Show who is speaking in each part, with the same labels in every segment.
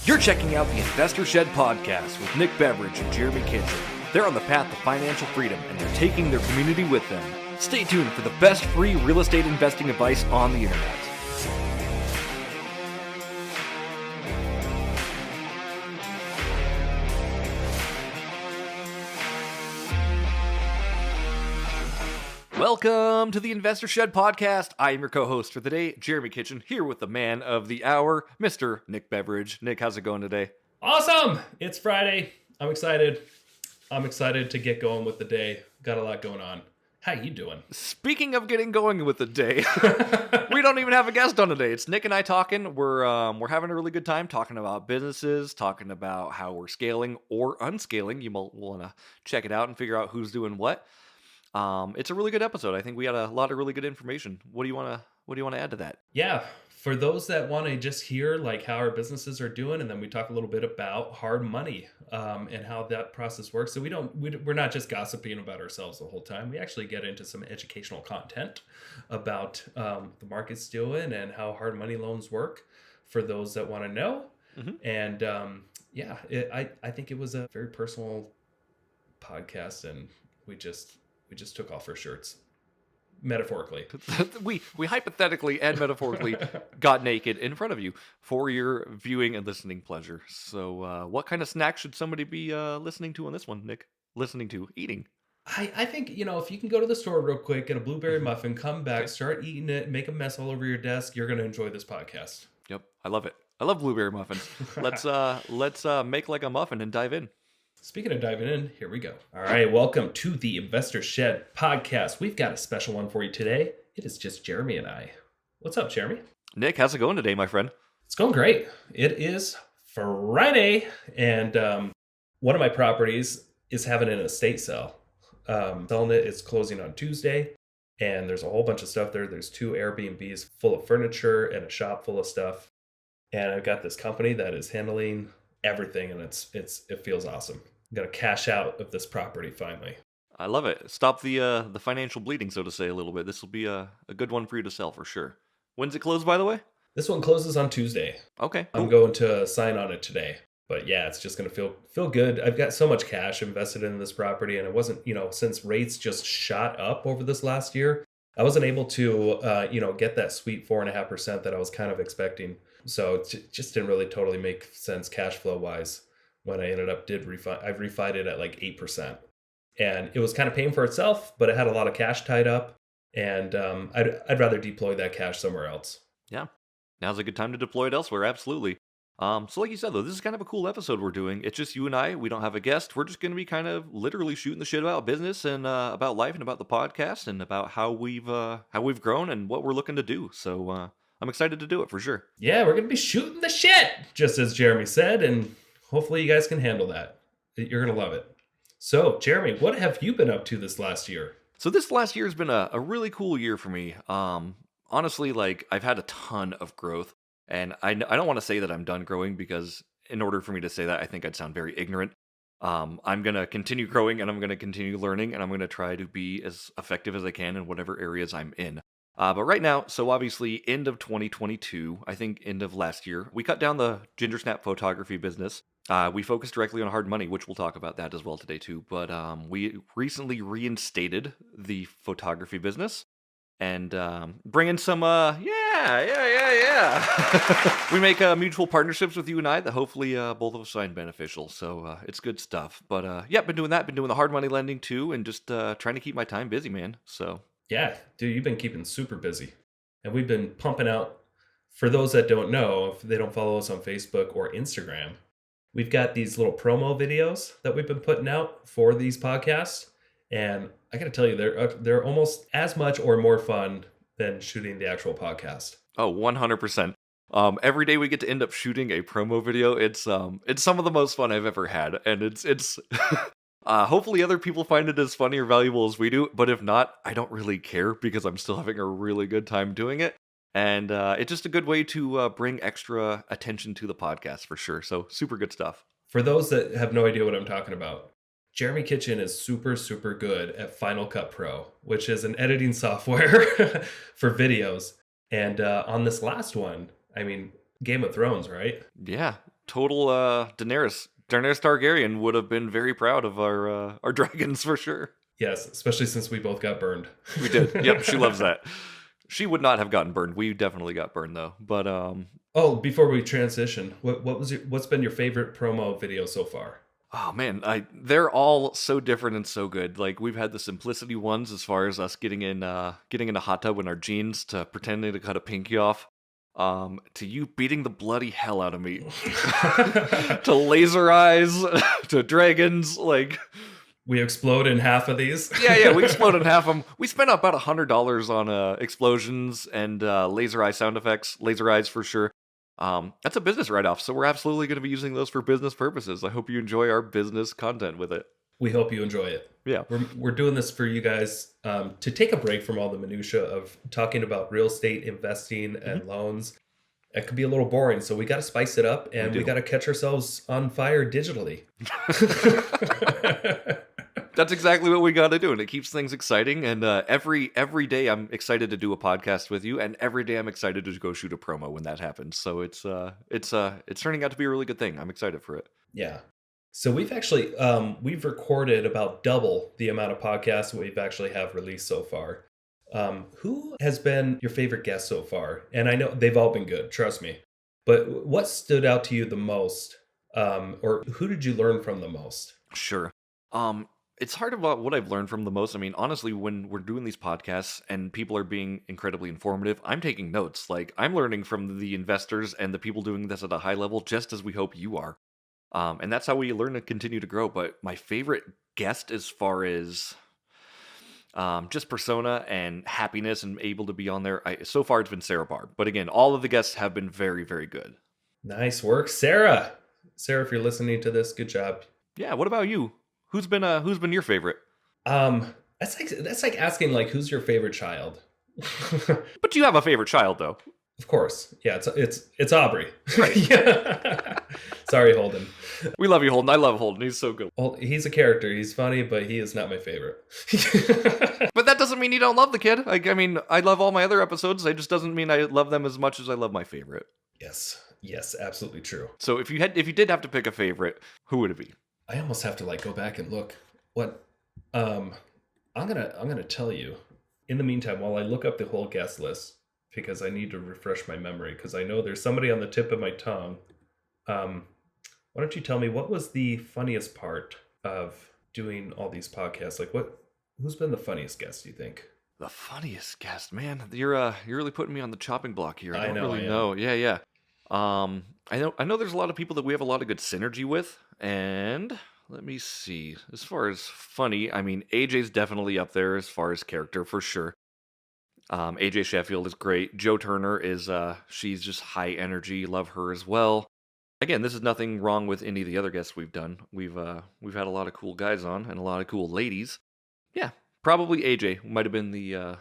Speaker 1: You're checking out the Investor Shed podcast with Nick Beveridge and Jeremy Kitchen. They're on the path to financial freedom and they're taking their community with them. Stay tuned for the best free real estate investing advice on the internet. Welcome to the Investor Shed podcast. I am your co-host for the day, Jeremy Kitchen, here with the man of the hour, Mr. Nick Beveridge. Nick, how's it going today?
Speaker 2: Awesome! It's Friday. I'm excited. I'm excited to get going with the day. Got a lot going on. How you doing?
Speaker 1: Speaking of getting going with the day, we don't even have a guest on today. It's Nick and I talking. We're having a really good time talking about businesses, talking about how we're scaling or unscaling. You might want to check it out and figure out who's doing what. It's a really good episode. I think we had a lot of really good information. What do you want to add to that?
Speaker 2: Yeah, for those that want to just hear like how our businesses are doing, and then we talk a little bit about hard money and how that process works. So we're not just gossiping about ourselves the whole time. We actually get into some educational content about the market's doing and how hard money loans work for those that want to know. Mm-hmm. And I think it was a very personal podcast, and we just took off our shirts, metaphorically.
Speaker 1: we hypothetically and metaphorically got naked in front of you for your viewing and listening pleasure. So what kind of snack should somebody be listening to on this one, Nick? Eating?
Speaker 2: I think, if you can go to the store real quick, get a blueberry muffin, come back, start eating it, make a mess all over your desk, you're going to enjoy this podcast.
Speaker 1: Yep, I love it. I love blueberry muffins. Let's make like a muffin and dive in.
Speaker 2: Speaking of diving in, here we go. All right, welcome to the Investor Shed podcast. We've got a special one for you today. It is just Jeremy and I. What's up, Jeremy?
Speaker 1: Nick, how's it going today, my friend?
Speaker 2: It's going great. It is Friday, and one of my properties is having an estate sale. Selling it, it's closing on Tuesday, and there's a whole bunch of stuff there. There's 2 Airbnbs full of furniture and a shop full of stuff. And I've got this company that is handling everything, and it feels awesome. I'm going to cash out of this property finally.
Speaker 1: I love it. Stop the financial bleeding, so to say, a little bit. This will be a good one for you to sell for sure. When's it close, by the way?
Speaker 2: This one closes on Tuesday.
Speaker 1: Okay. Cool.
Speaker 2: I'm going to sign on it today. But yeah, it's just going to feel good. I've got so much cash invested in this property, and it wasn't, since rates just shot up over this last year, I wasn't able to, get that sweet 4.5% that I was kind of expecting. So it just didn't really totally make sense cash flow wise. When I ended up I refied it at like 8%. And it was kind of paying for itself, but it had a lot of cash tied up. And I'd rather deploy that cash somewhere else.
Speaker 1: Yeah, now's a good time to deploy it elsewhere, absolutely. So like you said, though, this is kind of a cool episode we're doing. It's just you and I. We don't have a guest. We're just going to be kind of literally shooting the shit about business and about life and about the podcast and about how we've grown and what we're looking to do. So I'm excited to do it for sure.
Speaker 2: Yeah, we're going to be shooting the shit, just as Jeremy said, and hopefully you guys can handle that. You're going to love it. So, Jeremy, what have you been up to this last year?
Speaker 1: So this last year has been a really cool year for me. Honestly, like I've had a ton of growth, and I don't want to say that I'm done growing because in order for me to say that, I think I'd sound very ignorant. I'm going to continue growing and I'm going to continue learning and I'm going to try to be as effective as I can in whatever areas I'm in. But right now, so obviously end of 2022, I think end of last year, we cut down the ginger snap photography business. We focused directly on hard money, which we'll talk about that as well today too. But we recently reinstated the photography business and bring in some, we make mutual partnerships with you and I that hopefully both of us find beneficial. So it's good stuff. But been doing that, been doing the hard money lending too, and just trying to keep my time busy, man. So
Speaker 2: yeah, dude, you've been keeping super busy, and we've been pumping out. For those that don't know, if they don't follow us on Facebook or Instagram, we've got these little promo videos that we've been putting out for these podcasts. And I got to tell you, they're almost as much or more fun than shooting the actual podcast.
Speaker 1: Oh, 100%. Every day we get to end up shooting a promo video. It's some of the most fun I've ever had. And it's hopefully other people find it as funny or valuable as we do. But if not, I don't really care because I'm still having a really good time doing it. And it's just a good way to bring extra attention to the podcast for sure. So super good stuff.
Speaker 2: For those that have no idea what I'm talking about, Jeremy Kitchen is super, super good at Final Cut Pro, which is an editing software for videos. And on this last one, I mean, Game of Thrones, right?
Speaker 1: Yeah. total Daenerys Targaryen would have been very proud of our dragons for sure.
Speaker 2: Yes, especially since we both got burned.
Speaker 1: We did. Yep, she loves that. She would not have gotten burned. We definitely got burned though. But
Speaker 2: Oh, before we transition, what's been your favorite promo video so far?
Speaker 1: oh man, they're all so different and so good. Like we've had the simplicity ones as far as us getting in a hot tub in our jeans to pretending to cut a pinky off. To you beating the bloody hell out of me. To laser eyes, to dragons, like
Speaker 2: We explode in half of these.
Speaker 1: yeah, we exploded in half of them. We spent about $100 on explosions and laser eye sound effects, laser eyes for sure. That's a business write-off, so we're absolutely going to be using those for business purposes. I hope you enjoy our business content with it.
Speaker 2: We hope you enjoy it.
Speaker 1: Yeah.
Speaker 2: We're doing this for you guys to take a break from all the minutia of talking about real estate investing and loans. It could be a little boring, so we got to spice it up, and we got to catch ourselves on fire digitally.
Speaker 1: That's exactly what we got to do, and it keeps things exciting. And every day, I'm excited to do a podcast with you, and every day I'm excited to go shoot a promo when that happens. So it's turning out to be a really good thing. I'm excited for it.
Speaker 2: Yeah. So we've actually we've recorded about double the amount of podcasts we've actually have released so far. Who has been your favorite guest so far? And I know they've all been good, trust me. But what stood out to you the most? Or who did you learn from the most?
Speaker 1: Sure. It's hard about what I've learned from the most. I mean, honestly, when we're doing these podcasts and people are being incredibly informative, I'm taking notes. Like, I'm learning from the investors and the people doing this at a high level, just as we hope you are. And that's how we learn to continue to grow. But my favorite guest, as far as just persona and happiness and able to be on there, so far it's been Sarah Barb. But again, all of the guests have been very, very good.
Speaker 2: Nice work, Sarah. Sarah, if you're listening to this, good job.
Speaker 1: Yeah. What about you? Who's been your favorite?
Speaker 2: That's like asking like who's your favorite child.
Speaker 1: But you have a favorite child though.
Speaker 2: Of course. Yeah, it's Aubrey.
Speaker 1: Right.
Speaker 2: Yeah. Sorry, Holden.
Speaker 1: We love you, Holden. I love Holden. He's so good.
Speaker 2: Well, he's a character. He's funny, but he is not my favorite.
Speaker 1: But that doesn't mean you don't love the kid. Like, I mean, I love all my other episodes. It just doesn't mean I love them as much as I love my favorite.
Speaker 2: Yes, absolutely true.
Speaker 1: So if you did have to pick a favorite, who would it be?
Speaker 2: I almost have to like go back and look. What I'm gonna tell you. In the meantime, while I look up the whole guest list, because I need to refresh my memory, because I know there's somebody on the tip of my tongue. Why don't you tell me what was the funniest part of doing all these podcasts? Like who's been the funniest guest, do you think?
Speaker 1: The funniest guest, man. You're really putting me on the chopping block here. I don't
Speaker 2: know,
Speaker 1: really know. Yeah. I know there's a lot of people that we have a lot of good synergy with, and let me see. As far as funny, I mean, AJ's definitely up there as far as character for sure. AJ Sheffield is great. Joe Turner is she's just high energy. Love her as well. Again, this is nothing wrong with any of the other guests we've done. We've had a lot of cool guys on and a lot of cool ladies. Yeah, probably AJ might have been the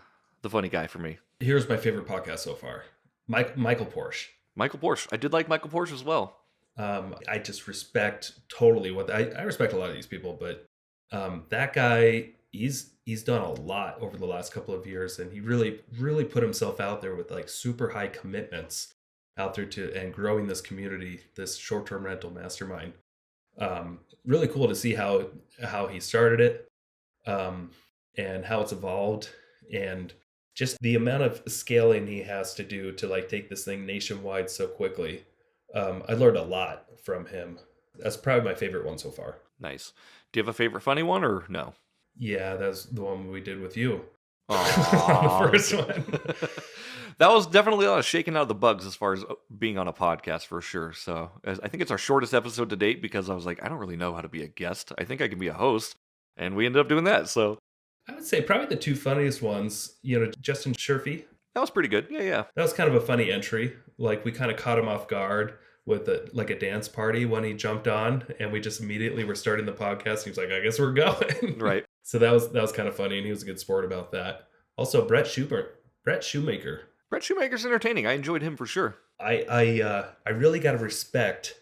Speaker 1: funny guy for me.
Speaker 2: Here's my favorite podcast so far. Michael Porsche.
Speaker 1: Michael Porsche. I did like Michael Porsche as well.
Speaker 2: I just respect totally what I respect a lot of these people, but that guy, he's done a lot over the last couple of years, and he really put himself out there with like super high commitments out there and growing this community, this short-term rental mastermind. Really cool to see how he started it, and how it's evolved, and just the amount of scaling he has to do to like take this thing nationwide so quickly. I learned a lot from him. That's probably my favorite one so far.
Speaker 1: Nice. Do you have a favorite funny one or no?
Speaker 2: Yeah, that's the one we did with you.
Speaker 1: Aww.
Speaker 2: The first one.
Speaker 1: That was definitely a lot of shaking out of the bugs as far as being on a podcast for sure. So I think it's our shortest episode to date because I was like, I don't really know how to be a guest. I think I can be a host. And we ended up doing that. So
Speaker 2: I would say probably the two funniest ones, Justin Sherfy.
Speaker 1: That was pretty good. Yeah.
Speaker 2: That was kind of a funny entry. Like we kind of caught him off guard with a dance party when he jumped on, and we just immediately were starting the podcast. He was like, I guess we're going.
Speaker 1: Right.
Speaker 2: So that was kind of funny, and he was a good sport about that. Also, Brett Shoemaker.
Speaker 1: Brett Shoemaker's entertaining. I enjoyed him for sure.
Speaker 2: I really got to respect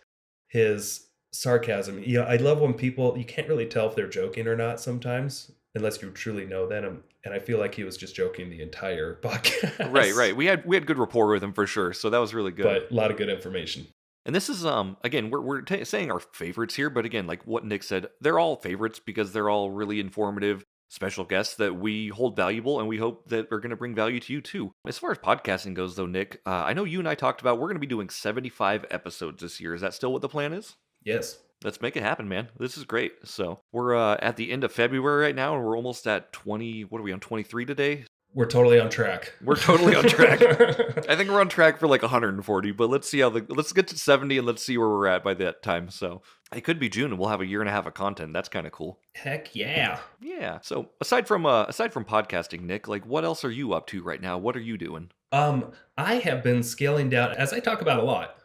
Speaker 2: his sarcasm. I love when people, you can't really tell if they're joking or not sometimes, unless you truly know them. And I feel like he was just joking the entire podcast.
Speaker 1: Right. We had good rapport with him for sure. So that was really good.
Speaker 2: But a lot of good information.
Speaker 1: And this is again, we're saying our favorites here, but again, like what Nick said, they're all favorites because they're all really informative, special guests that we hold valuable, and we hope that are going to bring value to you too. As far as podcasting goes, though, Nick, I know you and I talked about we're going to be doing 75 episodes this year. Is that still what the plan is?
Speaker 2: Yes.
Speaker 1: Let's make it happen, man. This is great. So we're at the end of February right now, and we're almost at 20. What are we on 23 today?
Speaker 2: We're totally on track.
Speaker 1: We're totally on track. I think we're on track for like 140, but let's see let's get to 70 and let's see where we're at by that time. So it could be June and we'll have a year and a half of content. That's kind of cool.
Speaker 2: Heck yeah.
Speaker 1: Yeah. So aside from podcasting, Nick, like what else are you up to right now? What are you doing?
Speaker 2: I have been scaling down, as I talk about a lot,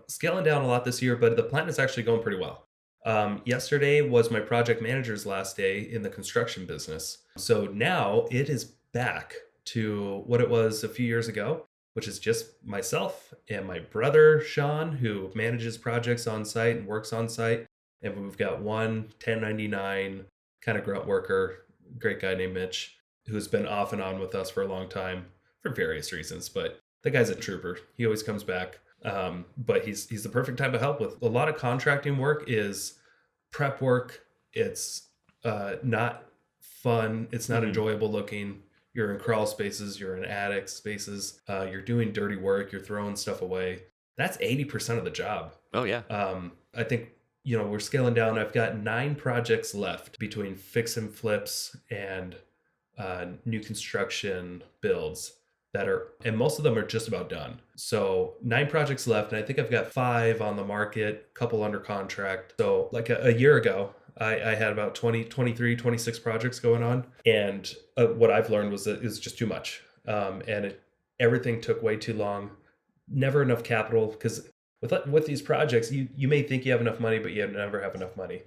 Speaker 2: scaling down a lot this year, but the plan is actually going pretty well. Yesterday was my project manager's last day in the construction business. So now it is back to what it was a few years ago, which is just myself and my brother, Sean, who manages projects on site and works on site. And we've got one 1099 kind of grunt worker, great guy named Mitch, who's been off and on with us for a long time for various reasons. But the guy's a trooper. He always comes back. But he's the perfect type of help with a lot of contracting work is prep work. It's not fun. It's not enjoyable looking. You're in crawl spaces, you're in attic spaces, you're doing dirty work, you're throwing stuff away. That's 80% of the job.
Speaker 1: Oh yeah.
Speaker 2: I think, we're scaling down. I've got 9 projects left between fix and flips and new construction builds and most of them are just about done. So 9 projects left, and I think I've got 5 on the market, a couple under contract. So like a year ago, I had about 20, 23, 26 projects going on. And what I've learned was that it's just too much. Everything took way too long, never enough capital, because with these projects, you may think you have enough money, but you never have enough money.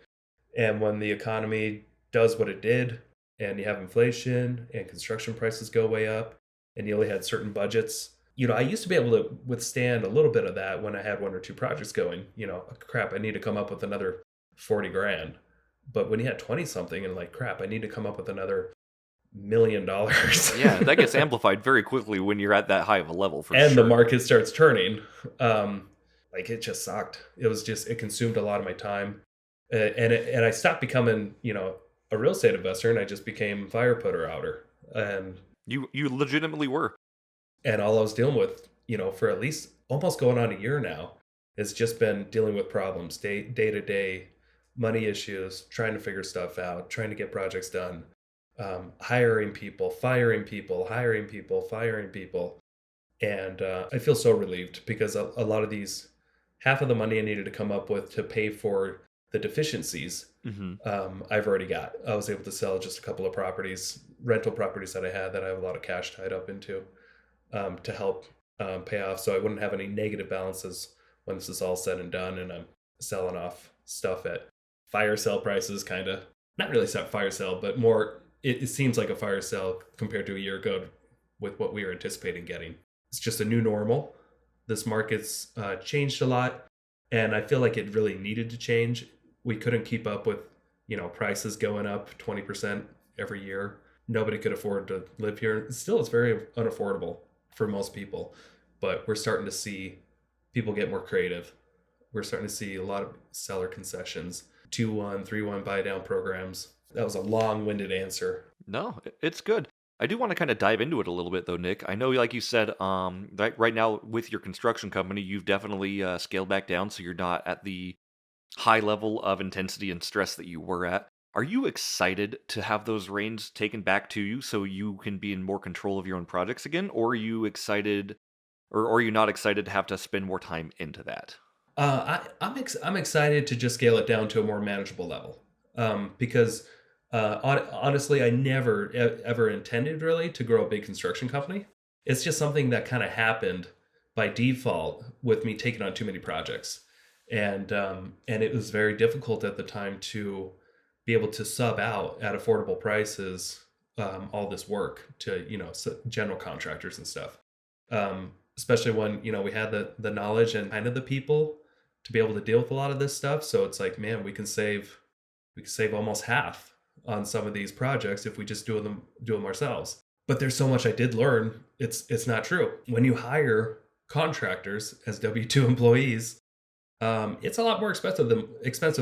Speaker 2: And when the economy does what it did, and you have inflation and construction prices go way up, and you only had certain budgets, I used to be able to withstand a little bit of that when I had 1 or 2 projects going, crap, I need to come up with another 40 grand. But when you had 20 something and like, crap, I need to come up with another $1 million.
Speaker 1: Yeah, that gets amplified very quickly when you're at that high of a level for
Speaker 2: and
Speaker 1: sure.
Speaker 2: The market starts turning. It just sucked. It consumed a lot of my time. And I stopped becoming, a real estate investor, and I just became fire putter outer. And
Speaker 1: you legitimately were.
Speaker 2: And all I was dealing with, for at least almost going on a year now, has just been dealing with problems day to day, money issues, trying to figure stuff out, trying to get projects done, hiring people, firing people, hiring people, firing people. And I feel so relieved because a lot of these, half of the money I needed to come up with to pay for the deficiencies, I've already got. I was able to sell just a couple of rental properties that I had that I have a lot of cash tied up into to help pay off. So I wouldn't have any negative balances when this is all said and done and I'm selling off stuff at fire sale prices, kind of. Not really fire sale, but more, it seems like a fire sale compared to a year ago with what we were anticipating getting. It's just a new normal. This market's changed a lot, and I feel like it really needed to change. We couldn't keep up with, prices going up 20% every year. Nobody could afford to live here. Still, it's very unaffordable for most people, but we're starting to see people get more creative. We're starting to see a lot of seller concessions, 2-1, 3-1 buy down programs. That was a long-winded answer.
Speaker 1: No, it's good. I do want to kind of dive into it a little bit though, Nick. I know, like you said, right now with your construction company, you've definitely scaled back down, so you're not at the high level of intensity and stress that you were at. Are you excited to have those reins taken back to you so you can be in more control of your own projects again? Or are you excited, or are you not excited to have to spend more time into that?
Speaker 2: I'm excited to just scale it down to a more manageable level because honestly, I never ever intended really to grow a big construction company. It's just something that kind of happened by default with me taking on too many projects. And it was very difficult at the time to be able to sub out at affordable prices all this work to general contractors and stuff. Especially when we had the knowledge and kind of the people to be able to deal with a lot of this stuff. So it's like, man, we can save almost half on some of these projects if we just do them ourselves. But there's so much I did learn. It's not true. When you hire contractors as W-2 employees, It's a lot more expensive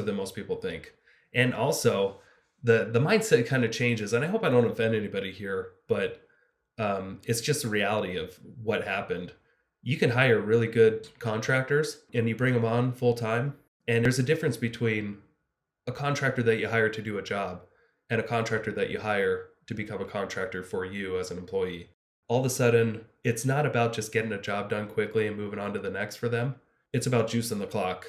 Speaker 2: than most people think. And also the mindset kind of changes. And I hope I don't offend anybody here, but it's just the reality of what happened. You can hire really good contractors and you bring them on full time. And there's a difference between a contractor that you hire to do a job and a contractor that you hire to become a contractor for you as an employee. All of a sudden, it's not about just getting a job done quickly and moving on to the next for them. It's about juicing the clock.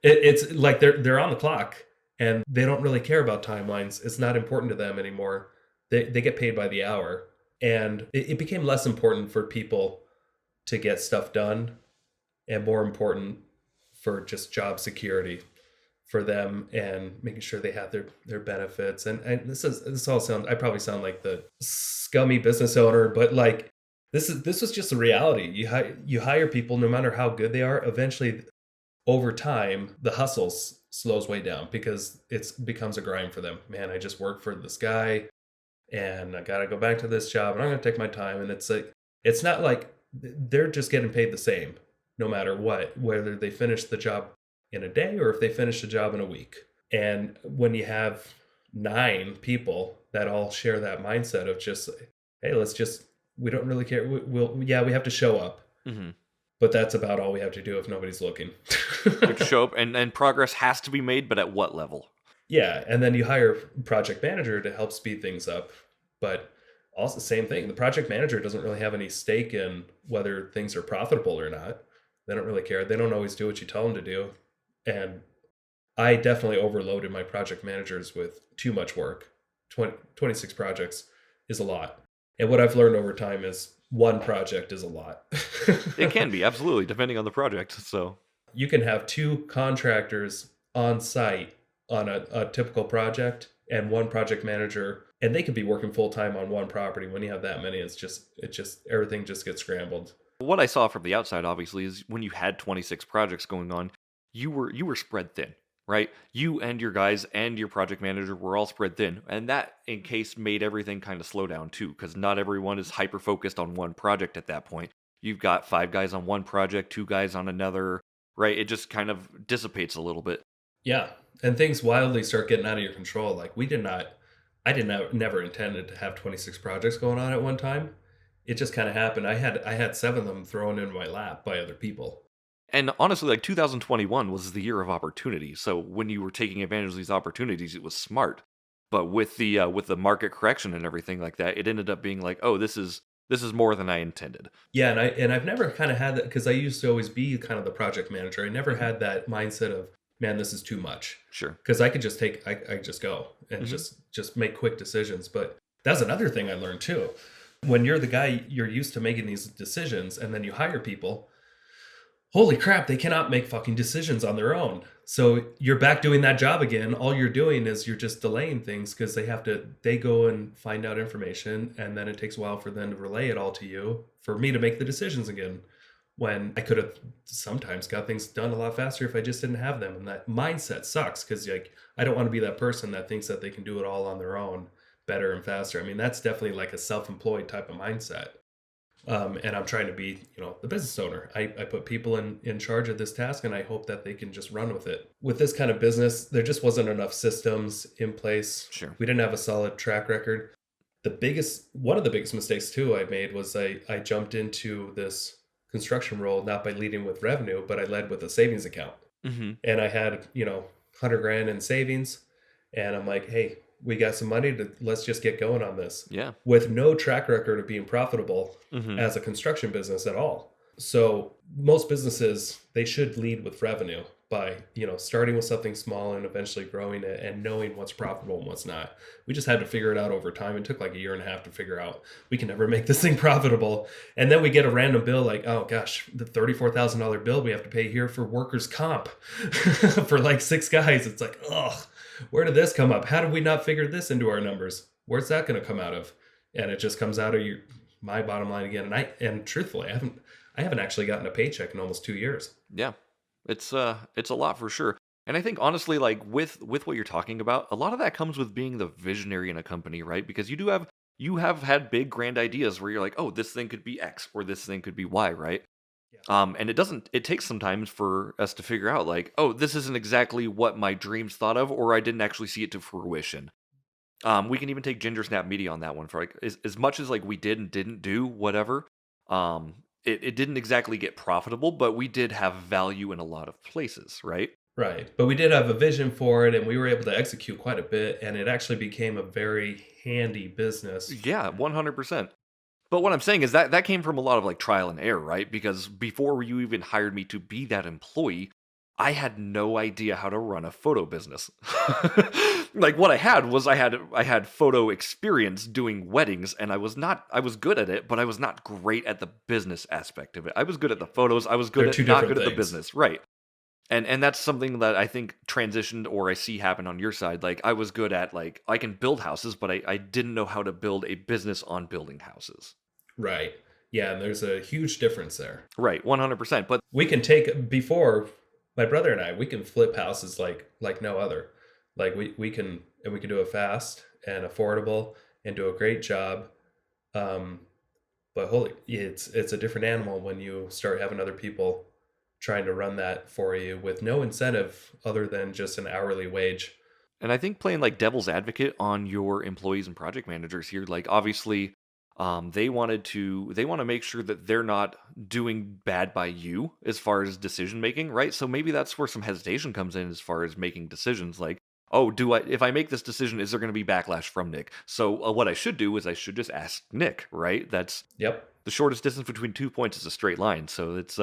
Speaker 2: It's like they're on the clock and they don't really care about timelines. It's not important to them anymore. They get paid by the hour. And it became less important for people to get stuff done and more important for just job security for them and making sure they have their benefits. And this all sounds, I probably sound like the scummy business owner, but like this was just a reality. You hire people no matter how good they are. Eventually, over time, the hustle slows way down because it becomes a grind for them. Man, I just work for this guy and I gotta go back to this job and I'm gonna take my time. And it's like it's not like they're just getting paid the same no matter what, whether they finish the job in a day or if they finish the job in a week. And when you have 9 people that all share that mindset of just, hey, we don't really care. Yeah, we have to show up,
Speaker 1: Hmm.
Speaker 2: but that's about all we have to do if nobody's looking.
Speaker 1: You have to show up, and progress has to be made, but at what level?
Speaker 2: Yeah, and then you hire a project manager to help speed things up. But also same thing, the project manager doesn't really have any stake in whether things are profitable or not. They don't really care. They don't always do what you tell them to do. And I definitely overloaded my project managers with too much work. 26 projects is a lot. And what I've learned over time is one project is a lot.
Speaker 1: It can be, absolutely, depending on the project. So,
Speaker 2: You can have 2 contractors on site on a typical project and one project manager, and they could be working full time on one property. When you have that many, it just everything just gets scrambled.
Speaker 1: what I saw from the outside, obviously, is when you had 26 projects going on, you were spread thin, right? You and your guys and your project manager were all spread thin, and that, in case, made everything kind of slow down too, because not everyone is hyper focused on one project at that point. You've got 5 guys on one project, 2 guys on another, right? It just kind of dissipates a little bit.
Speaker 2: Yeah, and things wildly start getting out of your control. Like I did not never intended to have 26 projects going on at one time. It just kind of happened. I had 7 of them thrown in my lap by other people.
Speaker 1: And honestly, like 2021 was the year of opportunity. So when you were taking advantage of these opportunities, it was smart. But with the market correction and everything like that, it ended up being like, oh, this is more than I intended.
Speaker 2: Yeah, and I've never kind of had that because I used to always be kind of the project manager. I never
Speaker 1: Hmm.
Speaker 2: had that mindset of, man, this is too much.
Speaker 1: Sure.
Speaker 2: Because I could just I just go and
Speaker 1: Hmm.
Speaker 2: just make quick decisions. But that's another thing I learned too. When you're the guy, you're used to making these decisions, and then you hire people. Holy crap, they cannot make fucking decisions on their own. So you're back doing that job again. All you're doing is you're just delaying things because they go and find out information, and then it takes a while for them to relay it all to you for me to make the decisions again. When I could have sometimes got things done a lot faster if I just didn't have them. And that mindset sucks because like I don't want to be that person that thinks that they can do it all on their own better and faster. I mean, that's definitely like a self-employed type of mindset. And I'm trying to be, the business owner. I put people in charge of this task and I hope that they can just run with it. With this kind of business, there just wasn't enough systems in place.
Speaker 1: Sure.
Speaker 2: We didn't have a solid track record. One of the biggest mistakes too I made was I jumped into this construction role not by leading with revenue, but I led with a savings account.
Speaker 1: Hmm.
Speaker 2: And I had, 100 grand in savings. And I'm like, hey, we got some money let's just get going on this
Speaker 1: Yeah.
Speaker 2: with no track record of being profitable
Speaker 1: Hmm.
Speaker 2: as a construction business at all. So most businesses, they should lead with revenue by, starting with something small and eventually growing it and knowing what's profitable and what's not. We just had to figure it out over time. It took like a year and a half to figure out we can never make this thing profitable. And then we get a random bill like, oh gosh, the $34,000 bill we have to pay here for workers' comp for like 6 guys. It's like, oh, where did this come up? How did we not figure this into our numbers? Where's that going to come out of? And it just comes out of my bottom line again. And truthfully, I haven't actually gotten a paycheck in almost 2 years.
Speaker 1: Yeah. It's a lot for sure. And I think honestly, like with what you're talking about, a lot of that comes with being the visionary in a company, right? Because you have had big grand ideas where you're like, oh, this thing could be X or this thing could be Y, right?
Speaker 2: Yeah.
Speaker 1: And it takes some time for us to figure out like, oh, this isn't exactly what my dreams thought of, or I didn't actually see it to fruition. We can even take Ginger Snap Media on that one for like as much as like we did and didn't do whatever. It didn't exactly get profitable, but we did have value in a lot of places, right?
Speaker 2: Right. But we did have a vision for it and we were able to execute quite a bit and it actually became a very handy business.
Speaker 1: Yeah, 100%. But what I'm saying is that that came from a lot of like trial and error, right? Because before you even hired me to be that employee, I had no idea how to run a photo business. Like what I had was I had photo experience doing weddings and I was good at it, but I was not great at the business aspect of it. I was good at the photos, I was good
Speaker 2: They're
Speaker 1: at
Speaker 2: two
Speaker 1: not
Speaker 2: different
Speaker 1: good at the
Speaker 2: things.
Speaker 1: business, right? And that's something that I think transitioned or I see happen on your side. Like I was good at like I can build houses, but I didn't know how to build a business on building houses.
Speaker 2: Right. Yeah, and there's a huge difference there.
Speaker 1: Right, 100%. But
Speaker 2: We can take before my brother and I, we can flip houses like no other. Like we can and we can do it fast and affordable and do a great job. Um, but holy, it's a different animal when you start having other people trying to run that for you with no incentive other than just an hourly wage.
Speaker 1: and I think playing like devil's advocate on your employees and project managers here, like obviously, they want to make sure that they're not doing bad by you as far as decision making, right? So maybe that's where some hesitation comes in as far as making decisions. Like, oh, do I if I make this decision, is there going to be backlash from Nick? So what I should do is I should just ask Nick, right? That's
Speaker 2: Yep.
Speaker 1: the shortest distance between 2 points is a straight line. So it's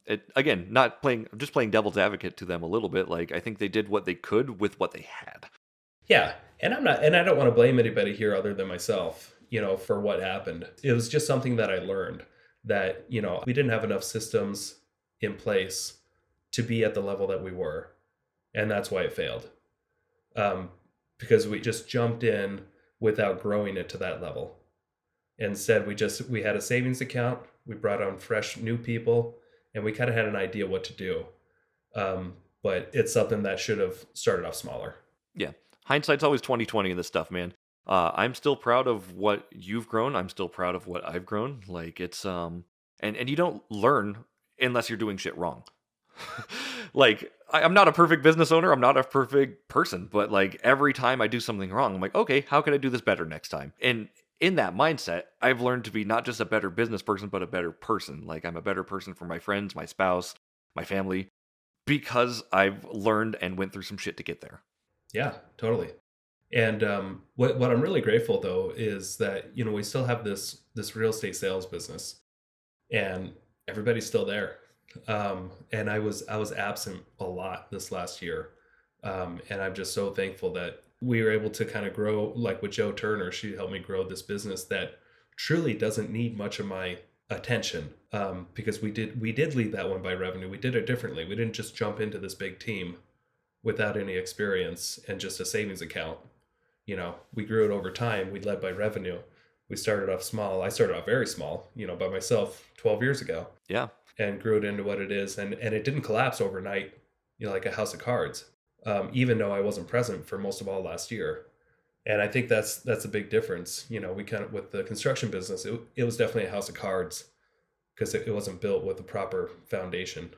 Speaker 1: it again, not playing I'm just playing devil's advocate to them a little bit. Like I think they did what they could with what they had.
Speaker 2: Yeah. And I'm not and I don't want to blame anybody here other than myself, for what happened. It was just something that I learned that, we didn't have enough systems in place to be at the level that we were. And that's why it failed. Um, because we just jumped in without growing it to that level. Instead, we had a savings account, we brought on fresh new people, and we kind of had an idea what to do. But it's something that should have started off smaller.
Speaker 1: Yeah. Hindsight's always 2020 in this stuff, man. I'm still proud of what you've grown. I'm still proud of what I've grown. Like it's and you don't learn unless you're doing shit wrong. Like I'm not a perfect business owner. I'm not a perfect person, but like every time I do something wrong, I'm like, okay, how can I do this better next time? And in that mindset, I've learned to be not just a better business person, but a better person. Like I'm a better person for my friends, my spouse, my family, because I've learned and went through some shit to get there.
Speaker 2: Yeah, totally. And what I'm really grateful though is that we still have this real estate sales business, and everybody's still there. And I was absent a lot this last year, and I'm just so thankful that we were able to kind of grow. Like with Joe Turner, she helped me grow this business that truly doesn't need much of my attention, because we did lead that one by revenue. We did it differently. We didn't just jump into this big team without any experience and just a savings account. We grew it over time. We led by revenue. We started off small. I started off very small, by myself 12 years ago,
Speaker 1: Yeah.
Speaker 2: and grew it into what it is. And it didn't collapse overnight, like a house of cards, even though I wasn't present for most of all last year. And I think that's a big difference. We kind of, with the construction business, it was definitely a house of cards because it wasn't built with the proper foundation.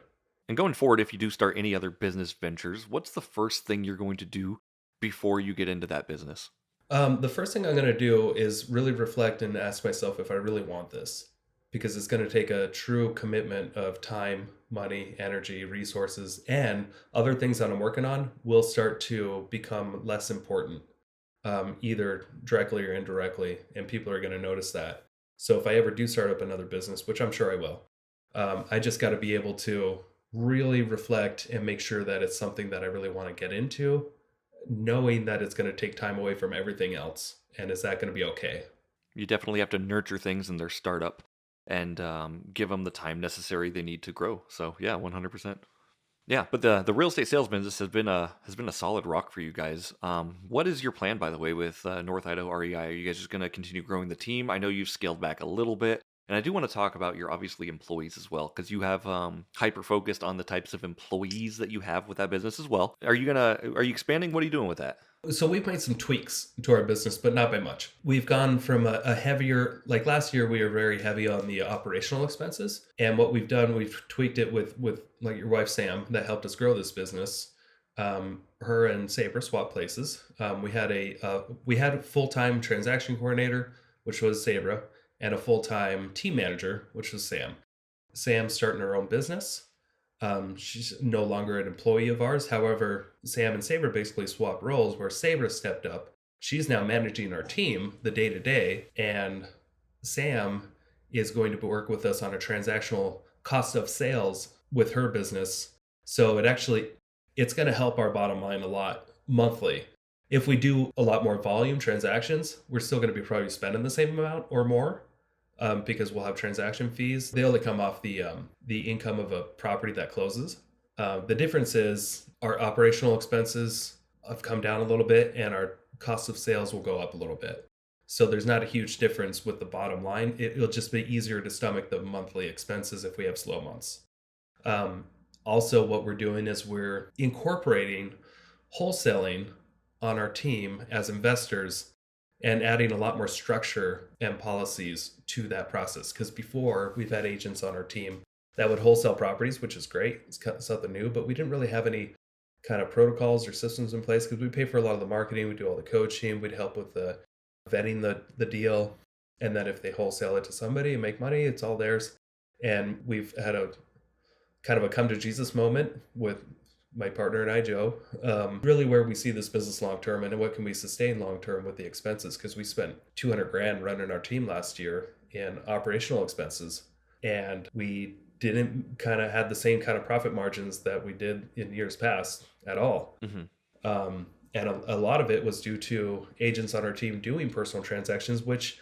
Speaker 1: And going forward, if you do start any other business ventures, what's the first thing you're going to do before you get into that business?
Speaker 2: The first thing I'm going to do is really reflect and ask myself if I really want this, because it's going to take a true commitment of time, money, energy, resources, and other things that I'm working on will start to become less important, either directly or indirectly, and people are going to notice that. So if I ever do start up another business, which I'm sure I will, I just got to be able to really reflect and make sure that it's something that I really want to get into, knowing that it's going to take time away from everything else. And is that going to be okay?
Speaker 1: You definitely have to nurture things in their startup and give them the time necessary they need to grow. So yeah, 100%. Yeah, but the real estate sales business has been a solid rock for you guys. What is your plan, by the way, with North Idaho REI? Are you guys just going to continue growing the team? I know you've scaled back a little bit. And I do want to talk about your obviously employees as well, because you have hyper focused on the types of employees that you have with that business as well. Are you expanding? What are you doing with that?
Speaker 2: So we've made some tweaks to our business, but not by much. We've gone from a heavier, like last year, we were very heavy on the operational expenses. And what we've done, we've tweaked it with like your wife, Sam, that helped us grow this business. Her and Sabre swapped places. We had a full-time transaction coordinator, which was Sabre, and a full-time team manager, which was Sam. Sam's starting her own business. She's no longer an employee of ours. However, Sam and Sabre basically swapped roles where Sabre stepped up. She's now managing our team, the day to day, and Sam is going to work with us on a transactional cost of sales with her business. So it's going to help our bottom line a lot monthly. If we do a lot more volume transactions, we're still going to be probably spending the same amount or more, because we'll have transaction fees. They only come off the income of a property that closes. The difference is our operational expenses have come down a little bit, and our cost of sales will go up a little bit. So there's not a huge difference with the bottom line. It'll just be easier to stomach the monthly expenses if we have slow months. Also, what we're doing is we're incorporating wholesaling on our team as investors and adding a lot more structure and policies to that process. Because before, we've had agents on our team that would wholesale properties, which is great. It's something new, but we didn't really have any kind of protocols or systems in place because we pay for a lot of the marketing. We do all the coaching. We'd help with the vetting the deal. And then if they wholesale it to somebody and make money, it's all theirs. And we've had a kind of a come to Jesus moment with my partner and I, Joe, really where we see this business long term and what can we sustain long term with the expenses, because we spent 200 grand running our team last year in operational expenses, and we didn't kind of had the same kind of profit margins that we did in years past at all. And a lot of it was due to agents on our team doing personal transactions, which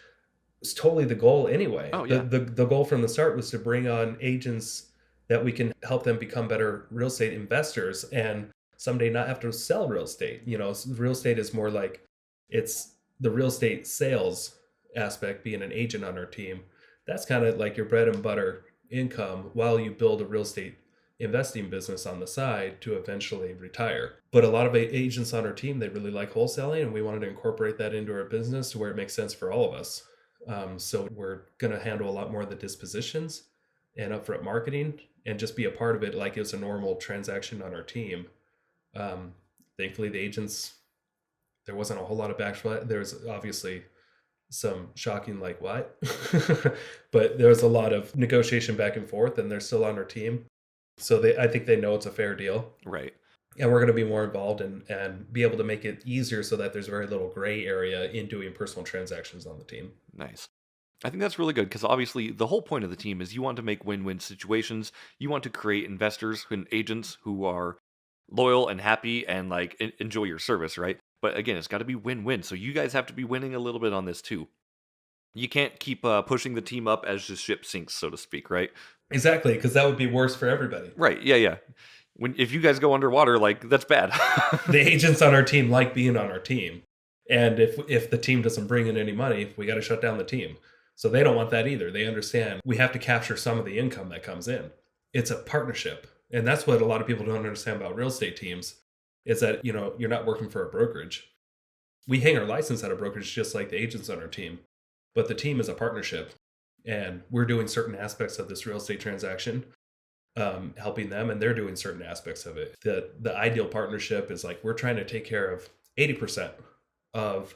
Speaker 2: was totally the goal anyway.
Speaker 1: Oh yeah.
Speaker 2: The goal from the start was to bring on agents that we can help them become better real estate investors and someday not have to sell real estate. Real estate is more like it's the real estate sales aspect, being an agent on our team. That's kind of like your bread and butter income while you build a real estate investing business on the side to eventually retire. But a lot of agents on our team, they really like wholesaling, and we wanted to incorporate that into our business to where it makes sense for all of us. So we're going to handle a lot more of the dispositions and upfront marketing and just be a part of it like it's a normal transaction on our team. Thankfully, the agents, there wasn't a whole lot of backslash. There was obviously some shocking, like, what? But there was a lot of negotiation back and forth, and they're still on our team. So I think they know it's a fair deal.
Speaker 1: Right.
Speaker 2: And we're going to be more involved and be able to make it easier so that there's very little gray area in doing personal transactions on the team.
Speaker 1: Nice. I think that's really good because obviously the whole point of the team is you want to make win-win situations. You want to create investors and agents who are loyal and happy and like enjoy your service, right? But again, it's got to be win-win. So you guys have to be winning a little bit on this too. You can't keep pushing the team up as the ship sinks, so to speak, right?
Speaker 2: Exactly, because that would be worse for everybody.
Speaker 1: Right. Yeah. Yeah. If you guys go underwater, like that's bad.
Speaker 2: The agents on our team like being on our team, and if the team doesn't bring in any money, we got to shut down the team. So they don't want that either. They understand we have to capture some of the income that comes in. It's a partnership. And that's what a lot of people don't understand about real estate teams is that, you're not working for a brokerage. We hang our license at a brokerage just like the agents on our team, but the team is a partnership. And we're doing certain aspects of this real estate transaction, helping them, and they're doing certain aspects of it. The ideal partnership is like we're trying to take care of 80% of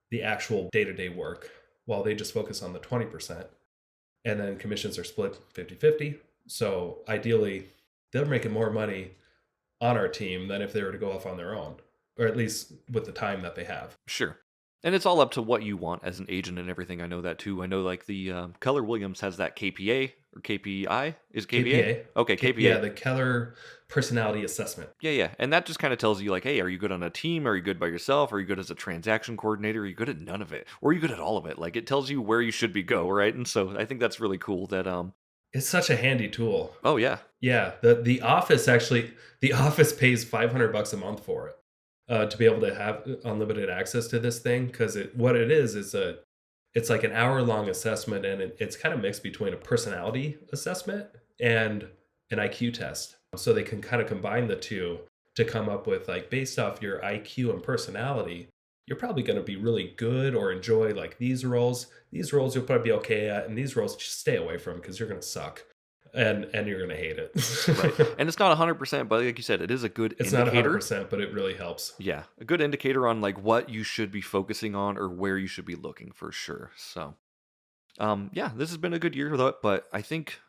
Speaker 2: the actual day-to-day work, while they just focus on the 20%. And then commissions are split 50-50. So ideally, they're making more money on our team than if they were to go off on their own, or at least with the time that they have.
Speaker 1: Sure. And it's all up to what you want as an agent and everything. I know that too. I know like the Keller Williams has that KPA or KPI. Is it KPA?
Speaker 2: KPA.
Speaker 1: Okay, KPA.
Speaker 2: Yeah, the Keller Personality Assessment.
Speaker 1: Yeah, yeah. And that just kind of tells you like, hey, are you good on a team? Are you good by yourself? Are you good as a transaction coordinator? Are you good at none of it? Or are you good at all of it? Like it tells you where you should be go, right? And so I think that's really cool that
Speaker 2: it's such a handy tool.
Speaker 1: Oh yeah.
Speaker 2: Yeah. The office pays $500 a month for it. To be able to have unlimited access to this thing, because what it is It's like an hour-long assessment, and it's kind of mixed between a personality assessment and an IQ test. So they can kind of combine the two to come up with, like, based off your IQ and personality, you're probably going to be really good or enjoy like these roles. These roles you'll probably be okay at, and these roles just stay away from because you're going to suck and you're going to hate
Speaker 1: Right.
Speaker 2: it.
Speaker 1: And it's not 100%, but like you said, it is a good
Speaker 2: It's not
Speaker 1: indicator.
Speaker 2: 100%, but it really helps.
Speaker 1: Yeah, a good indicator on like what you should be focusing on or where you should be looking for sure. So, yeah, this has been a good year though, but I think